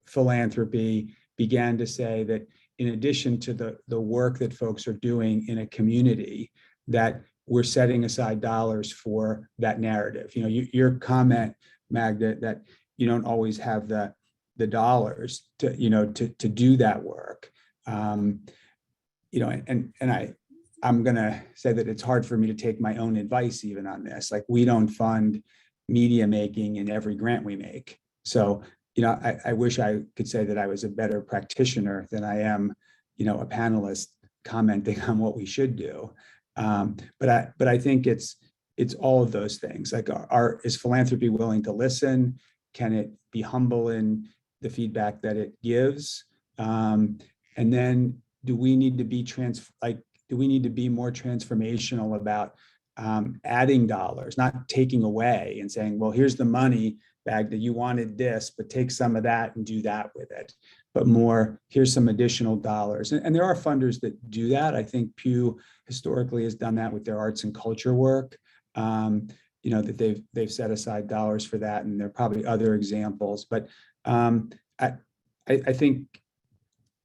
philanthropy began to say that in addition to the work that folks are doing in a community, that we're setting aside dollars for that narrative. Your comment, Magda, that you don't always have the dollars to do that work. I'm going to say that it's hard for me to take my own advice even on this. Like, we don't fund media making in every grant we make. So, I wish I could say that I was a better practitioner than I am, a panelist commenting on what we should do. But I think it's all of those things. Like, is philanthropy willing to listen? Can it be humble in the feedback that it gives? And then do we need to be more transformational about adding dollars, not taking away and saying, well, here's the money bag that you wanted this, but take some of that and do that with it. But more, here's some additional dollars. And there are funders that do that. I think Pew historically has done that with their arts and culture work. That they've set aside dollars for that, and there are probably other examples. But I think,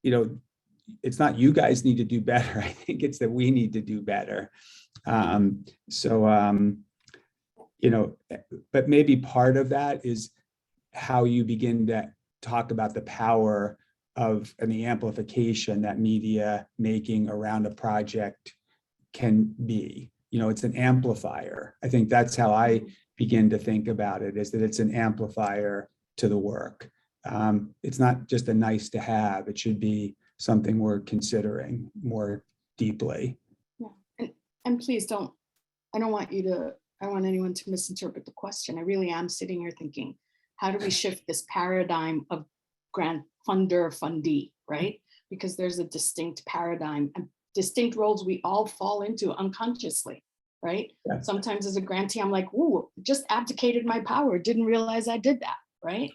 it's not you guys need to do better. I think it's that we need to do better. But maybe part of that is how you begin to talk about the power of and the amplification that media making around a project can be. It's an amplifier. I think that's how I begin to think about it, is that it's an amplifier to the work. It's not just a nice to have. It should be something we're considering more deeply. Yeah, and please don't. I don't want anyone to misinterpret the question. I really am sitting here thinking, how do we shift this paradigm of grant funder fundee, right? Because there's a distinct paradigm and distinct roles we all fall into unconsciously, right? Yeah. Sometimes as a grantee, I'm like, ooh, just abdicated my power, didn't realize I did that, right?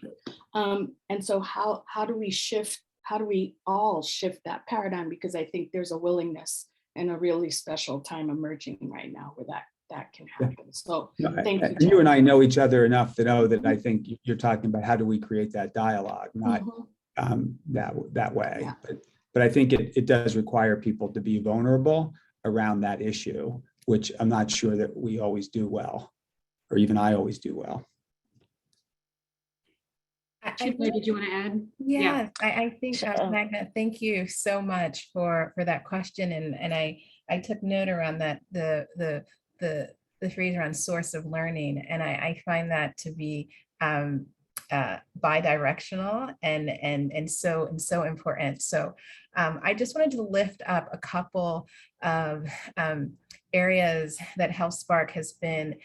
And so how do we all shift that paradigm? Because I think there's a willingness and a really special time emerging right now where that can happen. So thank you. You and I know each other enough to know that I think you're talking about how do we create that dialogue, not that way. Yeah. But I think it does require people to be vulnerable around that issue, which I'm not sure that we always do well, or even I always do well. Did you want to add? Yeah. I think, Magda, thank you so much for that question. And I took note around that, the phrase around source of learning. And I find that to be bi-directional and so important. So I just wanted to lift up a couple of areas that HealthSpark has been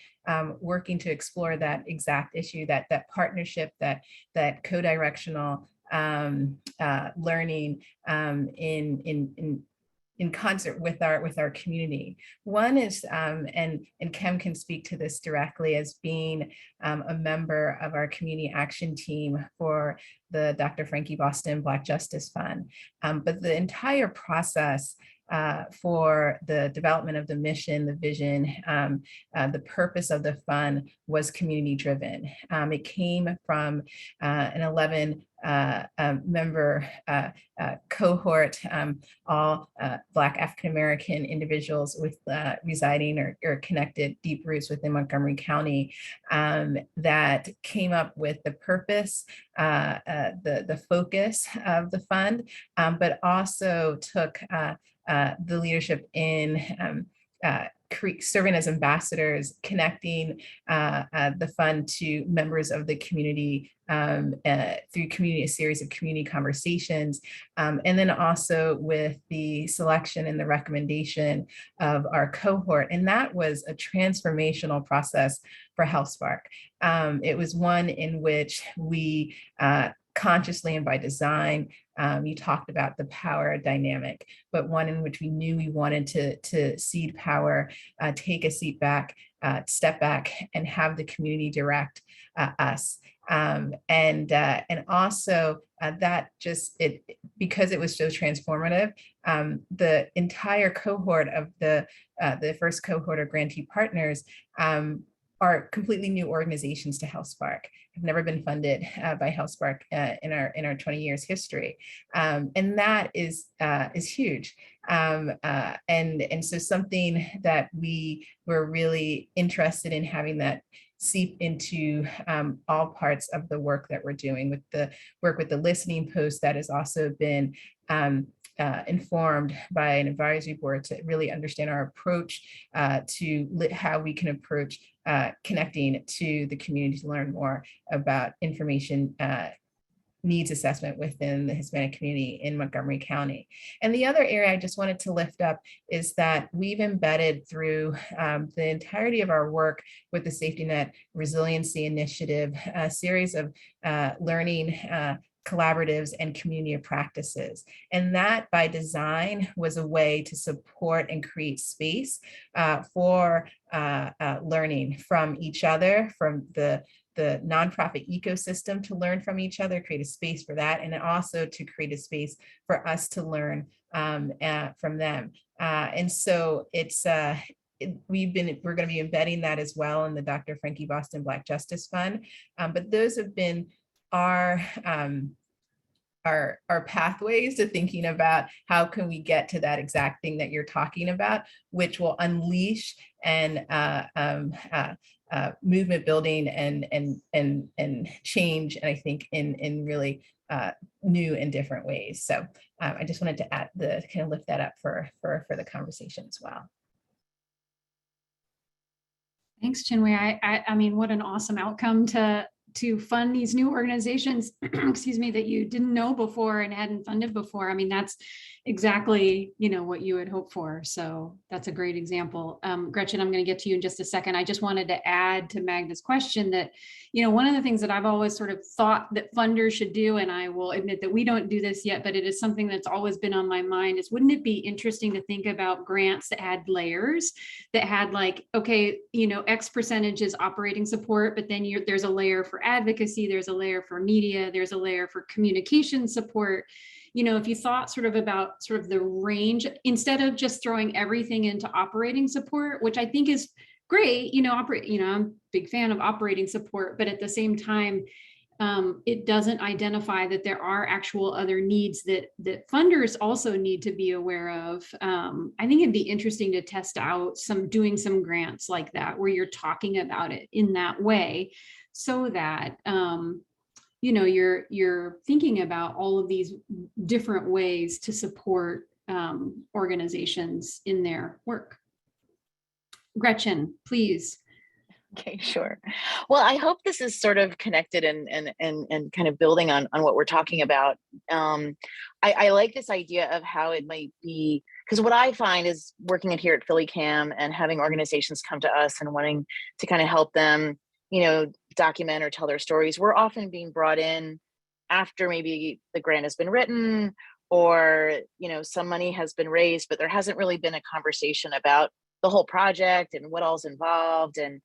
working to explore that exact issue, that partnership, that co-directional learning in concert with our community. One is, and Kem can speak to this directly, as being a member of our community action team for the Dr. Frankie Boston Black Justice Fund. But the entire process for the development of the mission, the vision, the purpose of the fund was community driven. It came from an 11 member cohort, all Black African-American individuals with residing or connected deep roots within Montgomery County, that came up with the purpose, the focus of the fund, but also took the leadership in serving as ambassadors, connecting the fund to members of the community through a series of community conversations, and then also with the selection and the recommendation of our cohort. And that was a transformational process for HealthSpark. It was one in which we consciously and by design, you talked about the power dynamic, but one in which we knew we wanted to cede power, take a seat back, step back, and have the community direct us. And also that because it was so transformative, the entire cohort of the first cohort of grantee partners are completely new organizations to HealthSpark, have never been funded by HealthSpark in our 20 years history. And that is huge. And so something that we were really interested in having that seep into all parts of the work that we're doing, with the work with the listening post that has also been informed by an advisory board to really understand our approach to how we can approach connecting to the community to learn more about information needs assessment within the Hispanic community in Montgomery County. And the other area I just wanted to lift up is that we've embedded through the entirety of our work with the Safety Net Resiliency Initiative, a series of learning collaboratives and community of practices. And that by design was a way to support and create space for learning from each other, from the nonprofit ecosystem to learn from each other, create a space for that, and also to create a space for us to learn from them. And so we're going to be embedding that as well in the Dr. Frankie Boston Black Justice Fund. But those have been our pathways to thinking about how can we get to that exact thing that you're talking about, which will unleash and movement building and change, and I think in really new and different ways. So I just wanted to kind of lift that up for the conversation as well. Thanks, Chinwe. I mean, what an awesome outcome to fund these new organizations, excuse me, that you didn't know before and hadn't funded before. I mean, that's exactly, what you would hope for. So that's a great example. Gretchen, I'm going to get to you in just a second. I just wanted to add to Magda's question that, one of the things that I've always sort of thought that funders should do, and I will admit that we don't do this yet, but it is something that's always been on my mind, is wouldn't it be interesting to think about grants that had layers, that had like, okay, X percentage is operating support, but then there's a layer for advocacy, there's a layer for media, there's a layer for communication support. If you thought sort of about sort of the range, instead of just throwing everything into operating support, which I think is great, I'm a big fan of operating support, but at the same time, it doesn't identify that there are actual other needs that funders also need to be aware of. I think it'd be interesting to test out doing some grants like that, where you're talking about it in that way, so that you're thinking about all of these different ways to support organizations in their work. Gretchen, please. Okay, sure. Well, I hope this is sort of connected and kind of building on what we're talking about. I like this idea of how it might be, because what I find is working here at PhillyCam and having organizations come to us and wanting to kind of help them, document or tell their stories. We're often being brought in after maybe the grant has been written, or, some money has been raised, but there hasn't really been a conversation about the whole project and what all's involved. And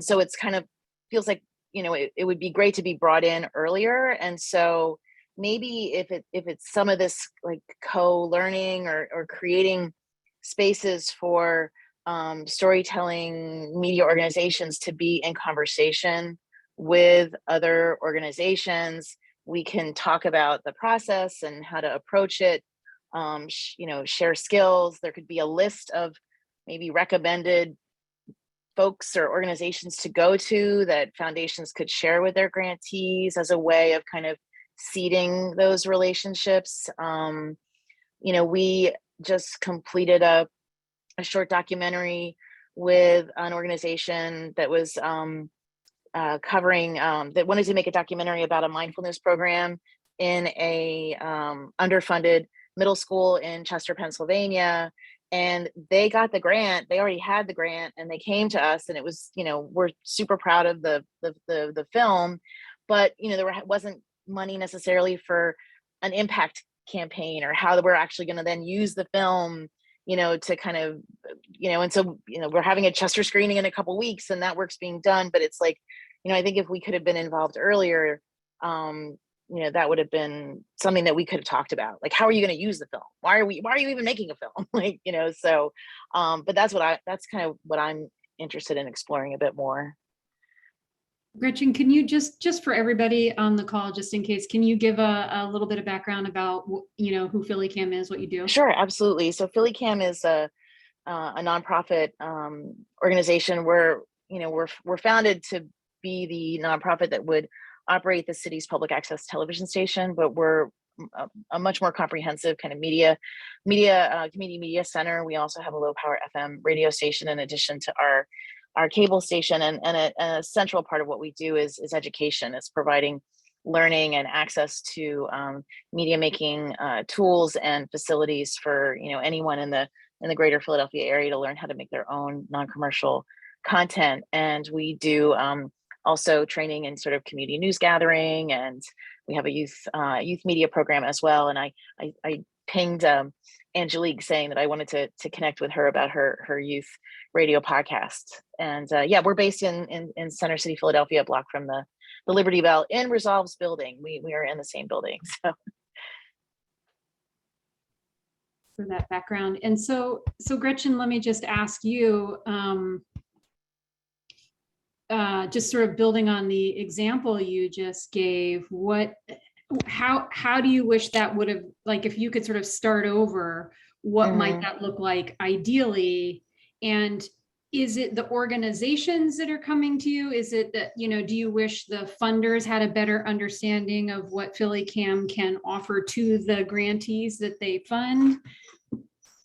so it's kind of feels like, it would be great to be brought in earlier. And so maybe if it's some of this like co-learning or creating spaces for storytelling media organizations to be in conversation with other organizations, we can talk about the process and how to approach it, share skills. There could be a list of maybe recommended folks or organizations to go to that foundations could share with their grantees as a way of kind of seeding those relationships. We just completed a a short documentary with an organization that was covering, that wanted to make a documentary about a mindfulness program in a underfunded middle school in Chester, Pennsylvania. And they got the grant, they already had the grant, and they came to us, and it was, we're super proud of the film, but, there wasn't money necessarily for an impact campaign, or how we're actually going to then use the film, to kind of, and so, we're having a Chester screening in a couple weeks, and that work's being done. But it's like, I think if we could have been involved earlier, that would have been something that we could have talked about. Like, how are you going to use the film? Why are you even making a film? So, but that's kind of what I'm interested in exploring a bit more. Gretchen, can you just for everybody on the call, just in case, can you give a little bit of background about, who PhillyCam is, what you do? Sure, absolutely. So PhillyCam is a nonprofit organization. We're founded to be the nonprofit that would operate the city's public access television station, but we're a much more comprehensive kind of community media center. We also have a low power FM radio station in addition to our cable station, and a central part of what we do is education. It's providing learning and access to media making tools and facilities for anyone in the greater Philadelphia area to learn how to make their own non-commercial content. And we do also training in sort of community news gathering, and we have a youth media program as well. And I pinged Angelique saying that I wanted to connect with her about her youth radio podcast. And we're based in Center City, Philadelphia, a block from the Liberty Bell in Resolve's building. We are in the same building. So. For that background. And so Gretchen, let me just ask you, just sort of building on the example you just gave, how do you wish that would have, like, if you could sort of start over, what might that look like ideally? And is it the organizations that are coming to you? Is it that, do you wish the funders had a better understanding of what PhillyCam can offer to the grantees that they fund?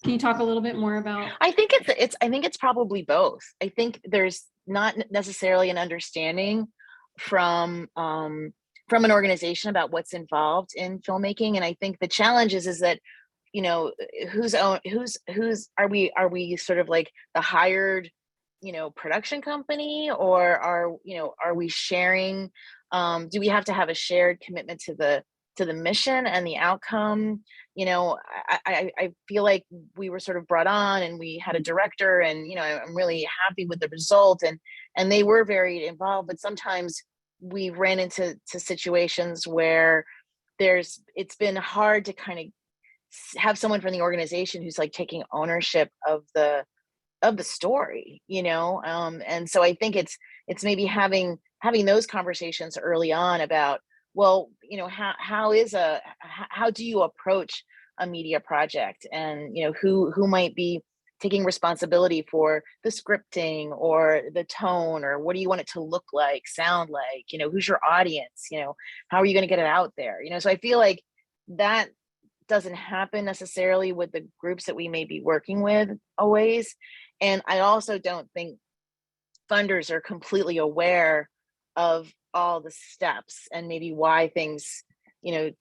Can you talk a little bit more about? I think it's probably both. I think there's not necessarily an understanding from an organization about what's involved in filmmaking. And I think the challenge is that, who's are we sort of like the hired, production company, or are we sharing, do we have to have a shared commitment to the mission and the outcome? I feel like we were sort of brought on, and we had a director, and I'm really happy with the result, and they were very involved. But sometimes we ran into situations where it's been hard to kind of have someone from the organization who's like taking ownership of the story, and so I think it's maybe having those conversations early on about, well, how do you approach a media project, and who might be taking responsibility for the scripting or the tone, or what do you want it to look like, sound like, who's your audience, how are you going to get it out there, so I feel like that doesn't happen necessarily with the groups that we may be working with always. And I also don't think funders are completely aware of all the steps and maybe why things,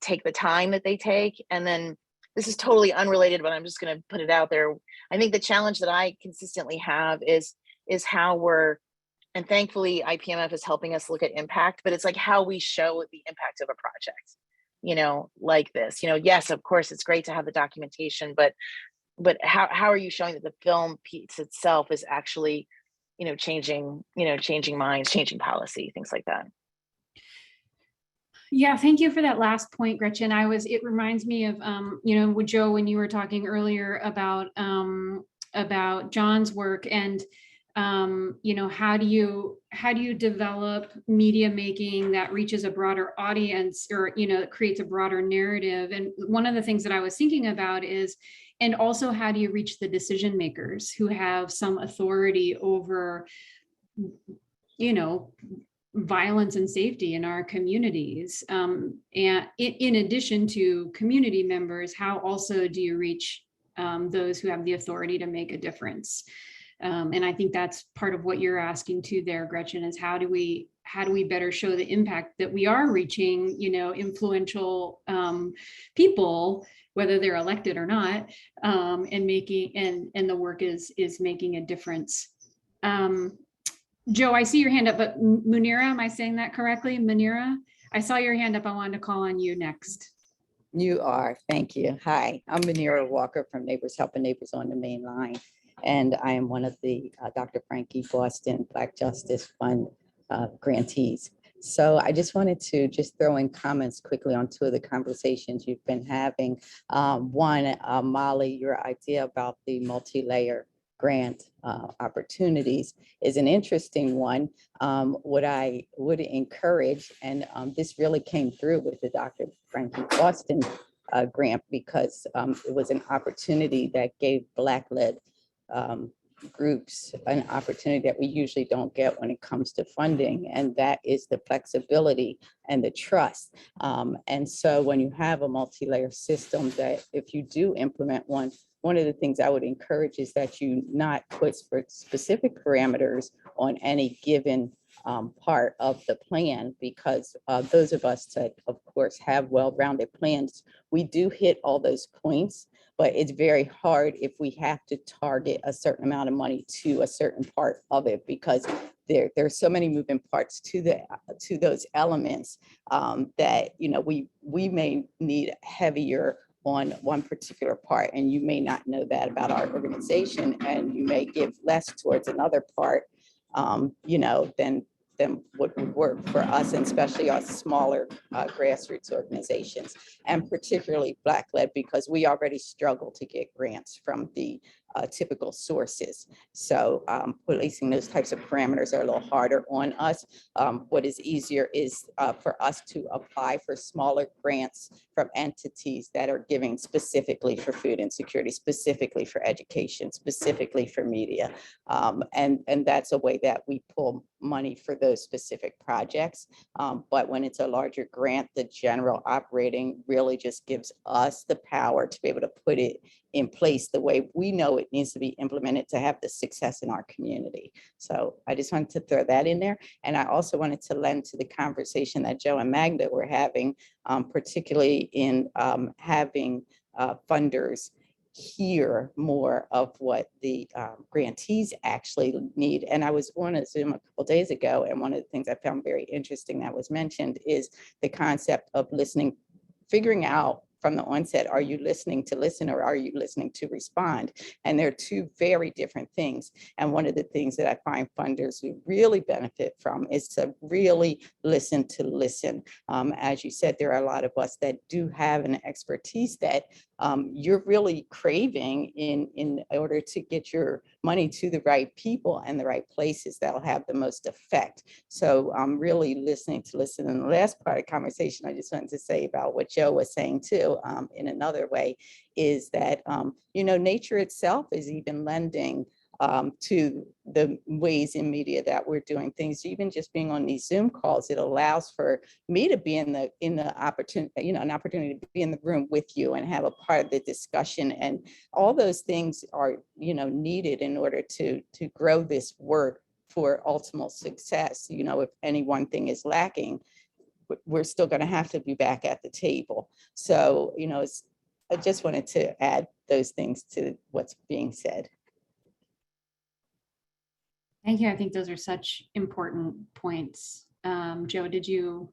take the time that they take. And then this is totally unrelated, but I'm just going to put it out there. I think the challenge that I consistently have is how and thankfully IPMF is helping us look at impact, but it's like how we show the impact of a project, like this, yes, of course, it's great to have the documentation, but how are you showing that the film piece itself is actually, changing minds, changing policy, things like that. Yeah, thank you for that last point, Gretchen. It reminds me of, with Joe, when you were talking earlier about John's work, and how do you develop media making that reaches a broader audience, or creates a broader narrative? And one of the things that I was thinking about is, and also, how do you reach the decision makers who have some authority over, violence and safety in our communities? And in addition to community members, how also do you reach those who have the authority to make a difference. And I think that's part of what you're asking too there, Gretchen, is how do we better show the impact that we are reaching, influential people, whether they're elected or not, and making, and the work is making a difference. Joe, I see your hand up, but Munira, am I saying that correctly? Munira, I saw your hand up. I wanted to call on you next. You are. Thank you. Hi, I'm Manira Walker from Neighbors Helping Neighbors on the Main Line. And I am one of the Dr. Frankie Boston Black Justice Fund grantees. So I just wanted to just throw in comments quickly on two of the conversations you've been having. One, Molly, your idea about the multi-layer grant opportunities is an interesting one. What I would encourage, and this really came through with the Dr. Frankie Boston grant, because it was an opportunity that gave Black-led groups an opportunity that we usually don't get when it comes to funding, and that is the flexibility and the trust. And so when you have a multi-layer system, that if you do implement one of the things I would encourage is that you not put specific parameters on any given part of the plan, because those of us that, of course, have well-rounded plans, we do hit all those points, but it's very hard if we have to target a certain amount of money to a certain part of it, because there's so many moving parts to those elements that we may need heavier on one particular part, and you may not know that about our organization, and you may give less towards another part, than what would work for us, and especially our smaller grassroots organizations, and particularly Black-led, because we already struggle to get grants from the typical sources. So policing those types of parameters are a little harder on us. What is easier is for us to apply for smaller grants from entities that are giving specifically for food insecurity, specifically for education, specifically for media. And that's a way that we pull money for those specific projects. But when it's a larger grant, the general operating really just gives us the power to be able to put it in place the way we know it needs to be implemented to have the success in our community. So I just wanted to throw that in there. And I also wanted to lend to the conversation that Joe and Magda were having, particularly in having funders hear more of what the grantees actually need. And I was on a Zoom a couple of days ago, and one of the things I found very interesting that was mentioned is the concept of listening, figuring out from the onset, are you listening to listen, or are you listening to respond? And they're two very different things. And one of the things that I find funders who really benefit from is to really listen to listen. As you said, there are a lot of us that do have an expertise that you're really craving in order to get your money to the right people and the right places that'll have the most effect. So I'm really listening to listen. And the last part of the conversation I just wanted to say about what Joe was saying too, in another way, is that, nature itself is even lending to the ways in media that we're doing things. Even just being on these Zoom calls, it allows for me to be in the opportunity, an opportunity to be in the room with you and have a part of the discussion. And all those things are, needed in order to grow this work for ultimate success. If any one thing is lacking, we're still going to have to be back at the table. So, I just wanted to add those things to what's being said. Thank you. I think those are such important points. Joe, did you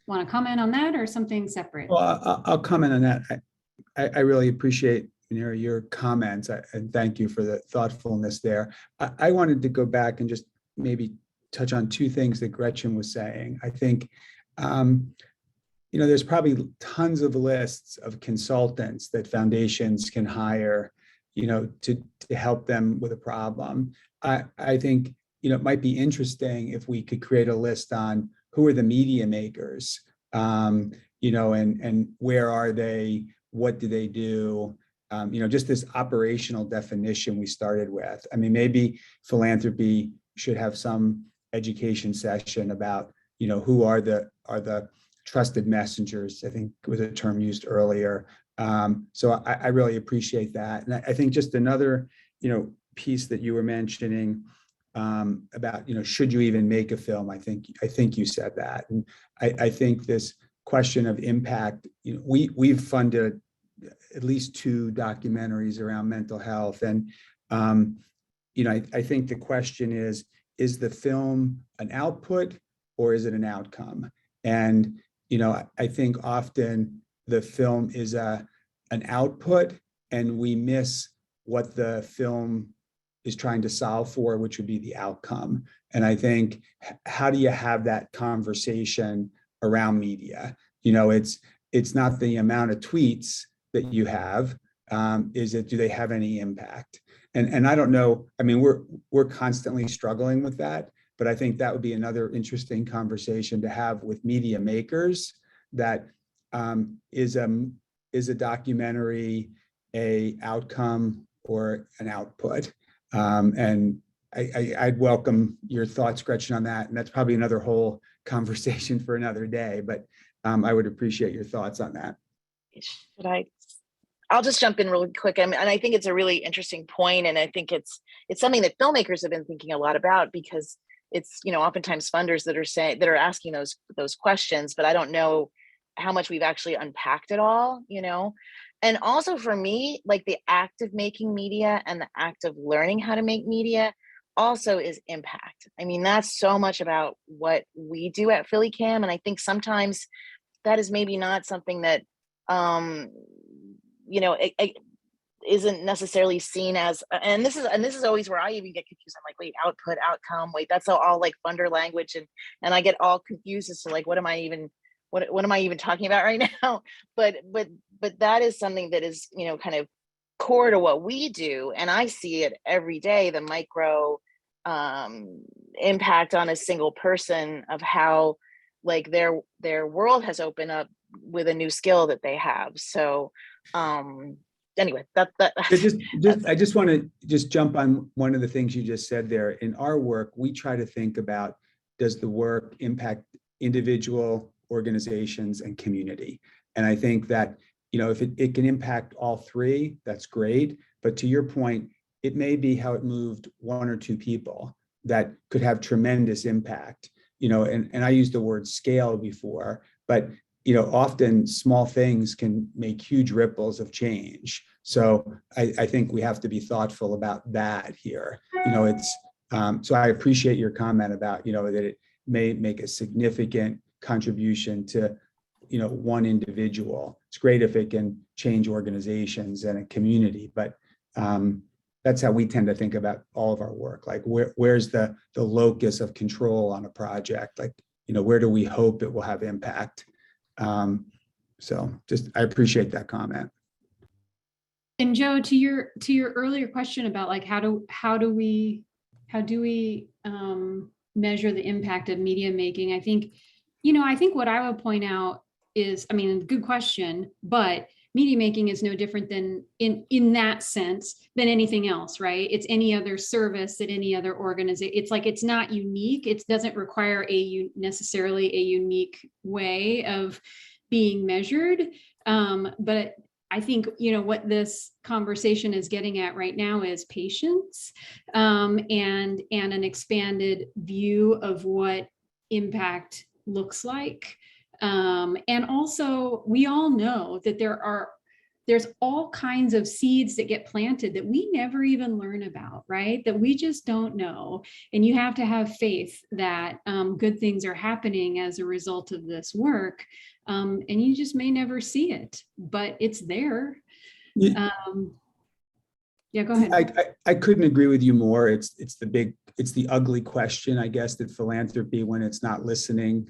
want to comment on that or something separate? Well, I'll comment on that. I really appreciate your comments, and thank you for the thoughtfulness there. I wanted to go back and just maybe touch on two things that Gretchen was saying. I think there's probably tons of lists of consultants that foundations can hire, to help them with a problem. I think, it might be interesting if we could create a list on who are the media makers, and where are they, what do they do? Just this operational definition we started with. I mean, maybe philanthropy should have some education session about, who are the trusted messengers, I think was a term used earlier, So I really appreciate that. And I think just another, piece that you were mentioning about, should you even make a film? I think you said that. And I think this question of impact, we've funded at least 2 documentaries around mental health. And, I think the question is the film an output or is it an outcome? And, I think often the film is an output and we miss what the film is trying to solve for, which would be the outcome. And I think, how do you have that conversation around media? It's not the amount of tweets that you have. Do they have any impact? And I don't know. I mean, we're constantly struggling with that, but I think that would be another interesting conversation to have with media makers. That is a documentary a outcome or an output? And I'd welcome your thoughts, Gretchen, on that. And that's probably another whole conversation for another day, but I would appreciate your thoughts on that. I'll just jump in really quick. And I think it's a really interesting point. And I think it's something that filmmakers have been thinking a lot about, because it's, oftentimes funders that are asking those questions, but I don't know how much we've actually unpacked it all, And also for me, like the act of making media and the act of learning how to make media also is impact. I mean, that's so much about what we do at PhillyCam. And I think sometimes that is maybe not something that, it isn't necessarily seen as, and this is always where I even get confused. I'm like, wait, output, outcome, wait, that's all like funder language. And I get all confused as to like, what am I even talking about right now? But that is something that is, kind of core to what we do. And I see it every day, the micro impact on a single person of how like their world has opened up with a new skill that they have. So anyway, I just want to just jump on one of the things you just said there. In our work, we try to think about, does the work impact individual, organizations, and community? And I think that, if it can impact all 3, that's great. But to your point, it may be how it moved 1 or 2 people that could have tremendous impact, and I used the word scale before, but, often small things can make huge ripples of change. So I think we have to be thoughtful about that here. So I appreciate your comment about, that it may make a significant contribution to, one individual. It's great if it can change organizations and a community, but that's how we tend to think about all of our work. Like where's the locus of control on a project? Like, where do we hope it will have impact? So I appreciate that comment. And Joe, to your earlier question about like how do we measure the impact of media making? I think what I would point out is, good question, but media making is no different than in that sense than anything else, right? It's any other service that any other organization. It's like, it's not unique. It doesn't require necessarily a unique way of being measured. But I think, what this conversation is getting at right now is patience, and an expanded view of what impact looks like. And also, we all know that there's all kinds of seeds that get planted that we never even learn about, right? That we just don't know. And you have to have faith that good things are happening as a result of this work. And you just may never see it, but it's there. Yeah, go ahead. I couldn't agree with you more. It's the ugly question, I guess, that philanthropy, when it's not listening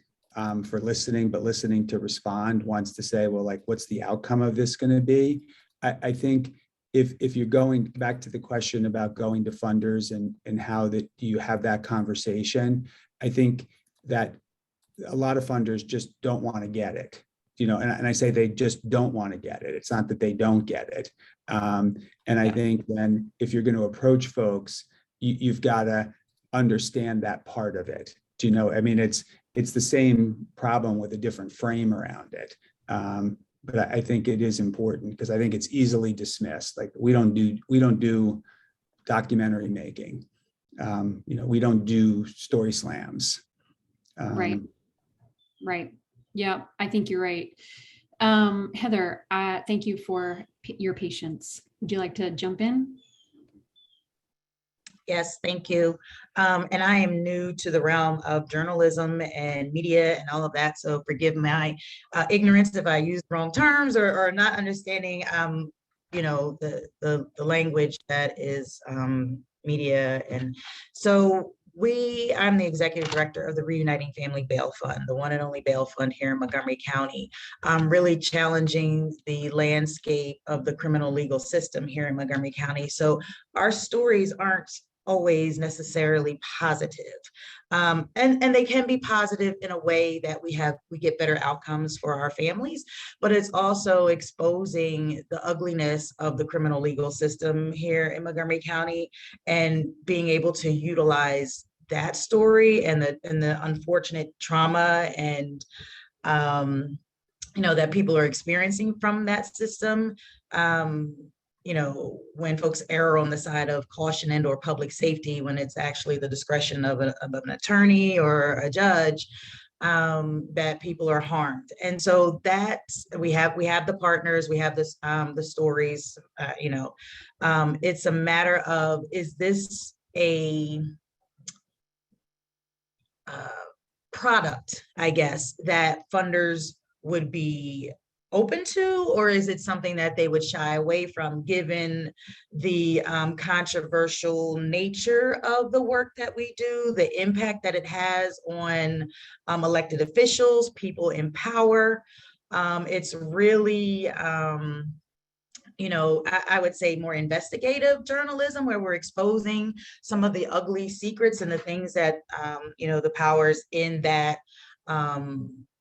for listening, but listening to respond, wants to say, well, like, what's the outcome of this going to be? I think if you're going back to the question about going to funders and how that you have that conversation, I think that a lot of funders just don't want to get it, and I say they just don't want to get it. It's not that they don't get it. And I think then if you're going to approach folks, you've got to understand that part of it. It's the same problem with a different frame around it. but I think it is important because I think it's easily dismissed. Like we don't do documentary making. We don't do story slams. Right. Right. Yeah, I think you're right. Heather, thank you for your patience. Would you like to jump in? Yes, thank you. And I am new to the realm of journalism and media and all of that. So forgive my ignorance if I use wrong terms or not understanding, the language that is media. And so I'm the executive director of the Reuniting Family Bail Fund, the one and only bail fund here in Montgomery County, really challenging the landscape of the criminal legal system here in Montgomery County. So our stories aren't always necessarily positive. And they can be positive in a way that we get better outcomes for our families, but it's also exposing the ugliness of the criminal legal system here in Montgomery County and being able to utilize that story and the unfortunate trauma and that people are experiencing from that system. When folks err on the side of caution and or public safety, when it's actually the discretion of an attorney or a judge, that people are harmed. And so we have the partners, we have this, the stories, it's a matter of, is this a product, I guess, that funders would be open to, or is it something that they would shy away from given the controversial nature of the work that we do, the impact that it has on elected officials, people in power? It's really, I would say more investigative journalism where we're exposing some of the ugly secrets and the things that, the powers in that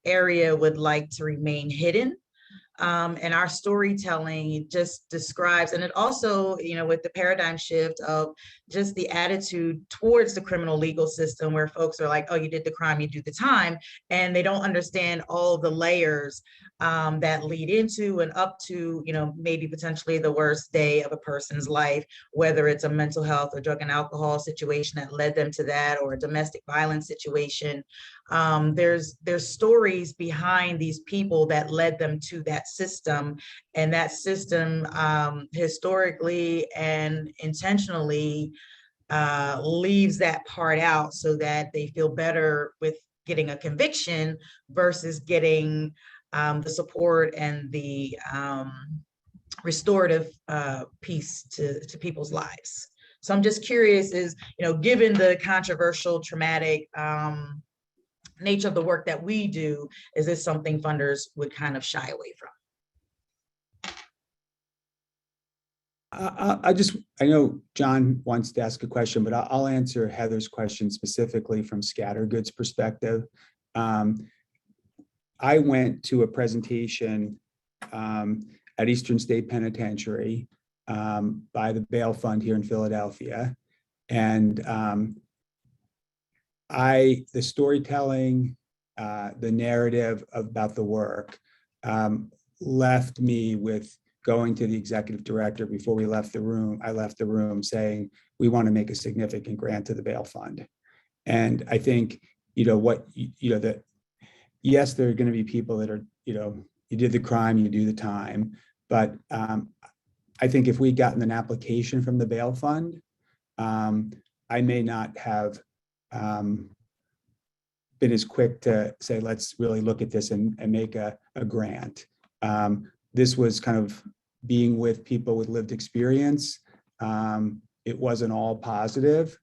area would like to remain hidden. And our storytelling just describes, and it also, with the paradigm shift of just the attitude towards the criminal legal system where folks are like, oh, you did the crime, you do the time. And they don't understand all the layers that lead into and up to, maybe potentially the worst day of a person's life, whether it's a mental health or drug and alcohol situation that led them to that, or a domestic violence situation. There's stories behind these people that led them to that system, and that system historically and intentionally leaves that part out so that they feel better with getting a conviction versus getting the support and the restorative piece to people's lives. So I'm just curious, given the controversial, traumatic nature of the work that we do, is this something funders would kind of shy away from? I know John wants to ask a question, but I'll answer Heather's question specifically from Scattergood's perspective. I went to a presentation at Eastern State Penitentiary by the Bail Fund here in Philadelphia. And the storytelling, the narrative about the work left me with going to the executive director before we left the room. I left the room saying, we want to make a significant grant to the Bail Fund. And I think, that yes, there are going to be people that are, you did the crime, you do the time. But I think if we'd gotten an application from the Bail Fund, I may not have been as quick to say, let's really look at this and make a grant. This was kind of being with people with lived experience. It wasn't all positive,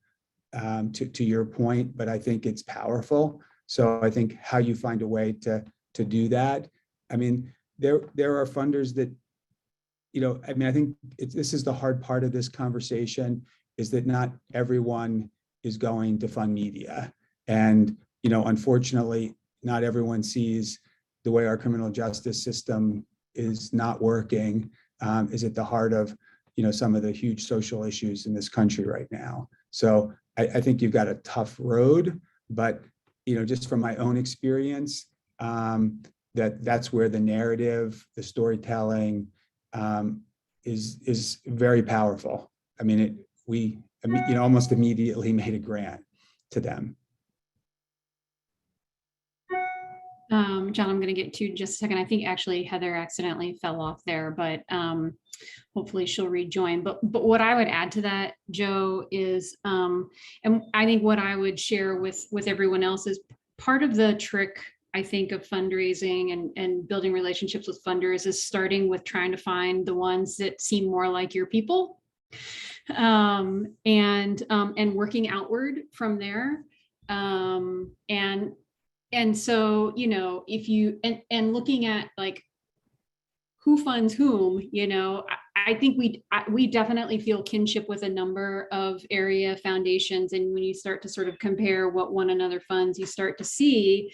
to your point, but I think it's powerful. So I think how you find a way to do that. I mean, there are funders that, I think this is the hard part of this conversation, is that not everyone is going to fund media. And, unfortunately, not everyone sees the way our criminal justice system is not working, is at the heart of, some of the huge social issues in this country right now. So I think you've got a tough road, but, just from my own experience, that's where the narrative, the storytelling is very powerful. I mean, we almost immediately made a grant to them. John, I'm going to get to just a second. I think actually Heather accidentally fell off there, but hopefully she'll rejoin. But what I would add to that, Joe, is, and I think what I would share with everyone else is part of the trick, I think, of fundraising and building relationships with funders is starting with trying to find the ones that seem more like your people, and working outward from there. And so, if you, and looking at like who funds whom, I think we definitely feel kinship with a number of area foundations. And when you start to sort of compare what one another funds, you start to see,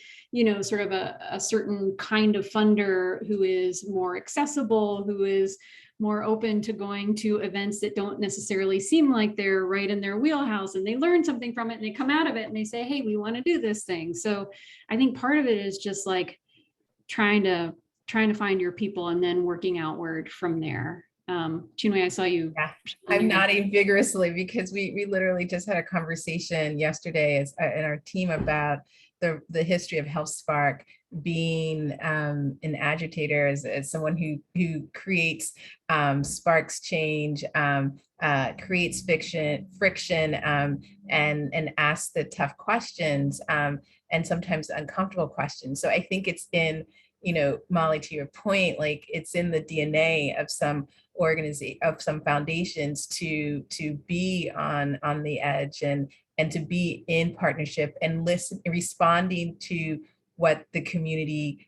sort of a certain kind of funder who is more accessible, who is more open to going to events that don't necessarily seem like they're right in their wheelhouse, and they learn something from it and they come out of it and they say, hey, we want to do this thing. So I think part of it is just like trying to find your people and then working outward from there. Chinwe, I saw you. Yeah, I'm nodding vigorously because we literally just had a conversation yesterday in our team about the history of HealthSpark being an agitator, as someone who creates sparks change, creates friction, and asks the tough questions, and sometimes uncomfortable questions. So I think it's in, Molly, to your point, like it's in the DNA of some foundations to be on the edge and to be in partnership and responding to what the community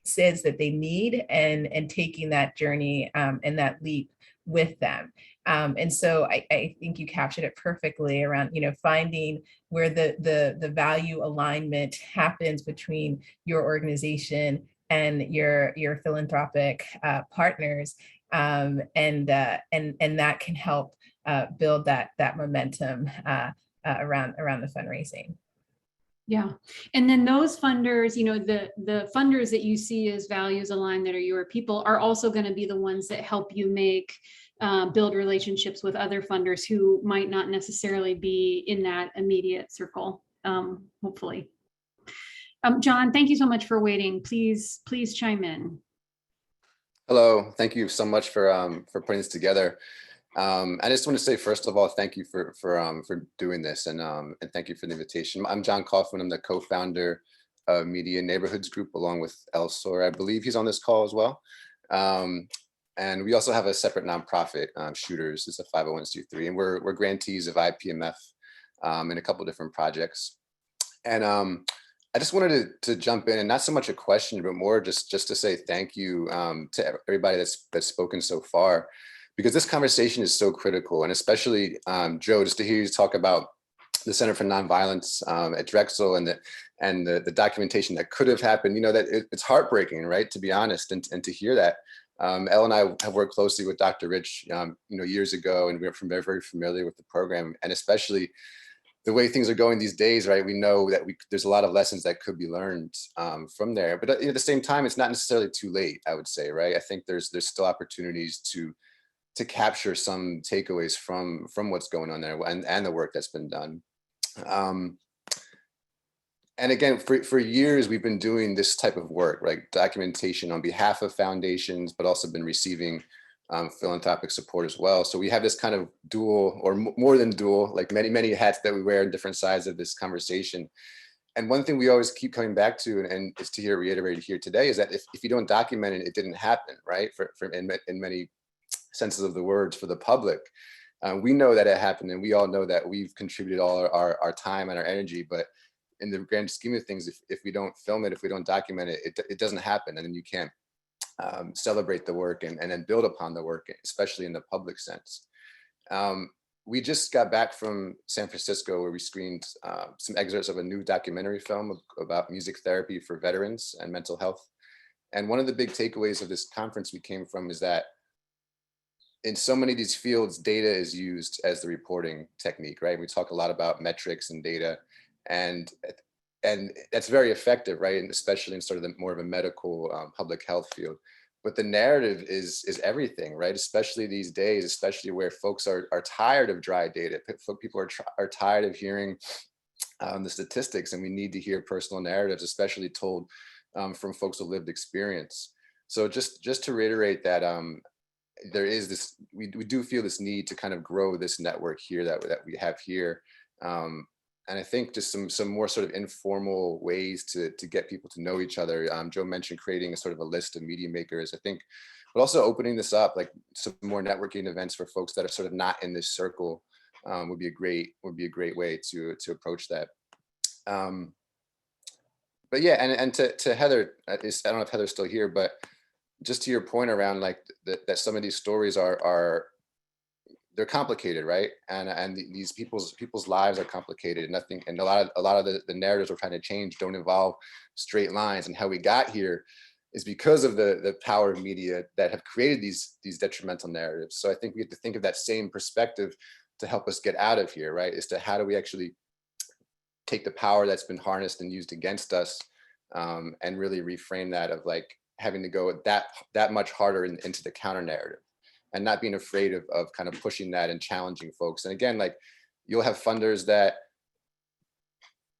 says that they need, and taking that journey and that leap with them. And so I think you captured it perfectly around, finding where the value alignment happens between your organization and your philanthropic partners, and that can help build that momentum around the fundraising. Yeah. And then those funders, the funders that you see as values aligned that are your people are also going to be the ones that help you build relationships with other funders who might not necessarily be in that immediate circle, hopefully. John, thank you so much for waiting. Please chime in. Hello, thank you so much for putting this together. I just want to say, first of all, thank you for doing this, and thank you for the invitation. I'm John Kaufman. I'm the co-founder of Media Neighborhoods Group, along with Elsor. I believe he's on this call as well. And we also have a separate nonprofit, Shooters. It's a 501c3, and we're grantees of IPMF in a couple of different projects. And I just wanted to jump in, and not so much a question, but more just to say thank you to everybody that's spoken so far, because this conversation is so critical. And especially Joe, just to hear you talk about the Center for Nonviolence at Drexel and the documentation that could have happened, that it's heartbreaking, right? To be honest, and to hear that. Elle and I have worked closely with Dr. Rich, years ago, and we're very, very familiar with the program, and especially the way things are going these days, right? We know that there's a lot of lessons that could be learned from there. But at the same time, it's not necessarily too late, I would say, right? I think there's still opportunities to capture some takeaways from what's going on there and the work that's been done. And again, for years, we've been doing this type of work, like documentation on behalf of foundations, but also been receiving philanthropic support as well. So we have this kind of dual, or more than dual, like many hats that we wear on different sides of this conversation. And one thing we always keep coming back to, and is to hear reiterated here today, is that if you don't document it, it didn't happen, right? In many senses of the words, for the public. We know that it happened, and we all know that we've contributed all our time and our energy, but in the grand scheme of things, if we don't film it, if we don't document it, it doesn't happen, and then you can't celebrate the work and then build upon the work, especially in the public sense. We just got back from San Francisco, where we screened some excerpts of a new documentary film about music therapy for veterans and mental health. And one of the big takeaways of this conference we came from is that in so many of these fields, data is used as the reporting technique, right? We talk a lot about metrics and data. And and that's very effective, right? And especially in sort of the more of a medical public health field. But the narrative is everything, right? Especially these days, especially where folks are tired of dry data. People are tired of hearing the statistics, and we need to hear personal narratives, especially told from folks with lived experience. So just to reiterate that there is this, we do feel this need to kind of grow this network here that we have here. And I think just some more sort of informal ways to get people to know each other. Joe mentioned creating a sort of a list of media makers, I think, but also opening this up, like some more networking events for folks that are sort of not in this circle would be a great way to approach that. But yeah, and to Heather, I don't know if Heather's still here, but just to your point around like that some of these stories are they're complicated, right? And these people's lives are complicated. Nothing, and a lot of the narratives we're trying to change don't involve straight lines. And how we got here is because of the power of media that have created these detrimental narratives. So I think we have to think of that same perspective to help us get out of here, right? Is to how do we actually take the power that's been harnessed and used against us, and really reframe that of like having to go that much harder into the counter narrative, and not being afraid of kind of pushing that and challenging folks. And again, like you'll have funders that,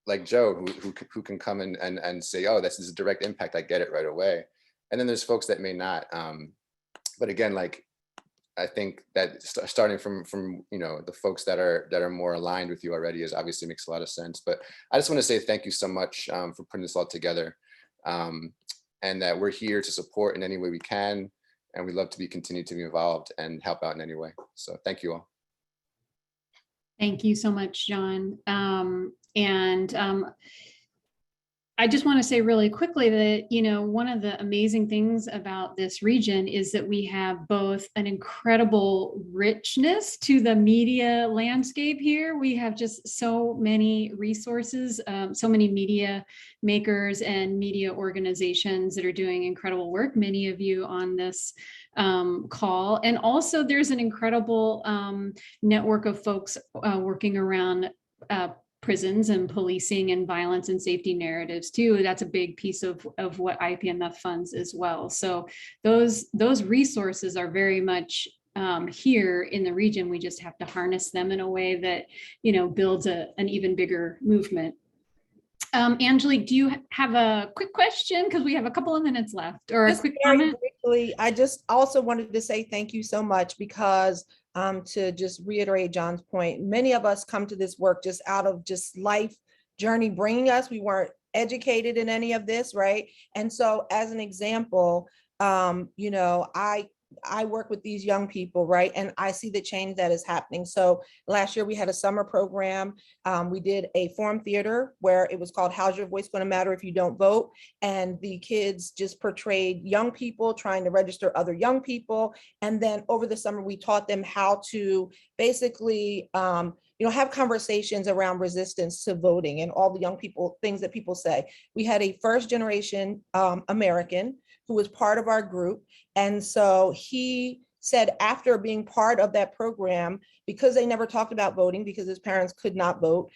like Joe, who can come in and say, oh, this is a direct impact, I get it right away. And then there's folks that may not. But again, like I think that starting from the folks that are more aligned with you already is obviously makes a lot of sense. But I just want to say thank you so much for putting this all together, and that we're here to support in any way we can. And we'd love to continue to be involved and help out in any way. So thank you all. Thank you so much, John. I just want to say really quickly that, one of the amazing things about this region is that we have both an incredible richness to the media landscape here. We have just so many resources, so many media makers and media organizations that are doing incredible work, many of you on this call. And also there's an incredible network of folks working around prisons and policing and violence and safety narratives too. That's a big piece of what IPMF funds as well. So those resources are very much here in the region. We just have to harness them in a way that, builds an even bigger movement. Angelique, do you have a quick question? Because we have a couple of minutes left, or a quick comment? Briefly, I just also wanted to say thank you so much, because to just reiterate John's point, many of us come to this work just out of just life journey bringing us. We weren't educated in any of this, right? And so as an example, I work with these young people, right? And I see the change that is happening. So last year we had a summer program. We did a forum theater where it was called How's Your Voice Going to Matter If You Don't Vote? And the kids just portrayed young people trying to register other young people. And then over the summer, we taught them how to basically, have conversations around resistance to voting and all the young people, things that people say. We had a first generation American who was part of our group. And so he said after being part of that program, because they never talked about voting because his parents could not vote,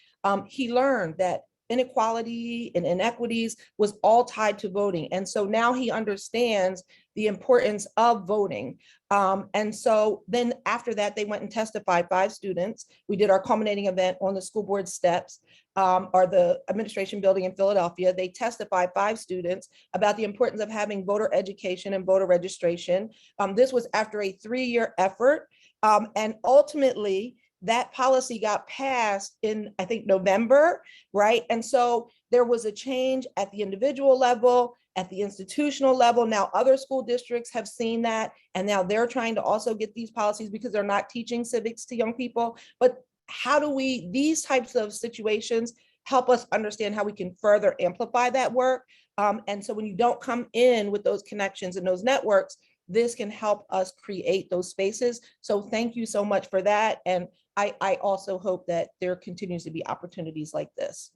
he learned that inequality and inequities was all tied to voting. And so now he understands the importance of voting. And so then after that, they went and testified, 5 students. We did our culminating event on the school board steps, or the administration building in Philadelphia. They testified, 5 students, about the importance of having voter education and voter registration. This was after a 3-year effort. And ultimately, that policy got passed in, I think, November, right? And so there was a change at the individual level, at the institutional level. Now other school districts have seen that, and now they're trying to also get these policies because they're not teaching civics to young people. But how do these types of situations help us understand how we can further amplify that work? And so when you don't come in with those connections and those networks, this can help us create those spaces. So thank you so much for that. And I also hope that there continues to be opportunities like this.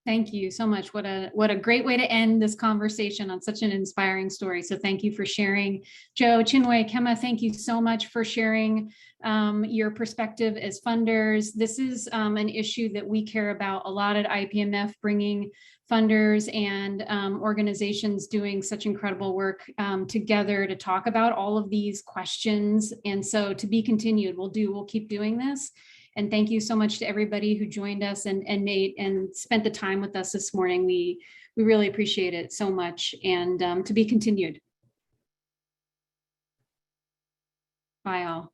Thank you so much. What a great way to end this conversation on such an inspiring story. So thank you for sharing. Joe, Chinwe, Kema, thank you so much for sharing your perspective as funders. This is an issue that we care about a lot at IPMF, bringing funders and organizations doing such incredible work together to talk about all of these questions. And so to be continued, we'll keep doing this. And thank you so much to everybody who joined us and made and spent the time with us this morning. We really appreciate it so much, and to be continued. Bye all.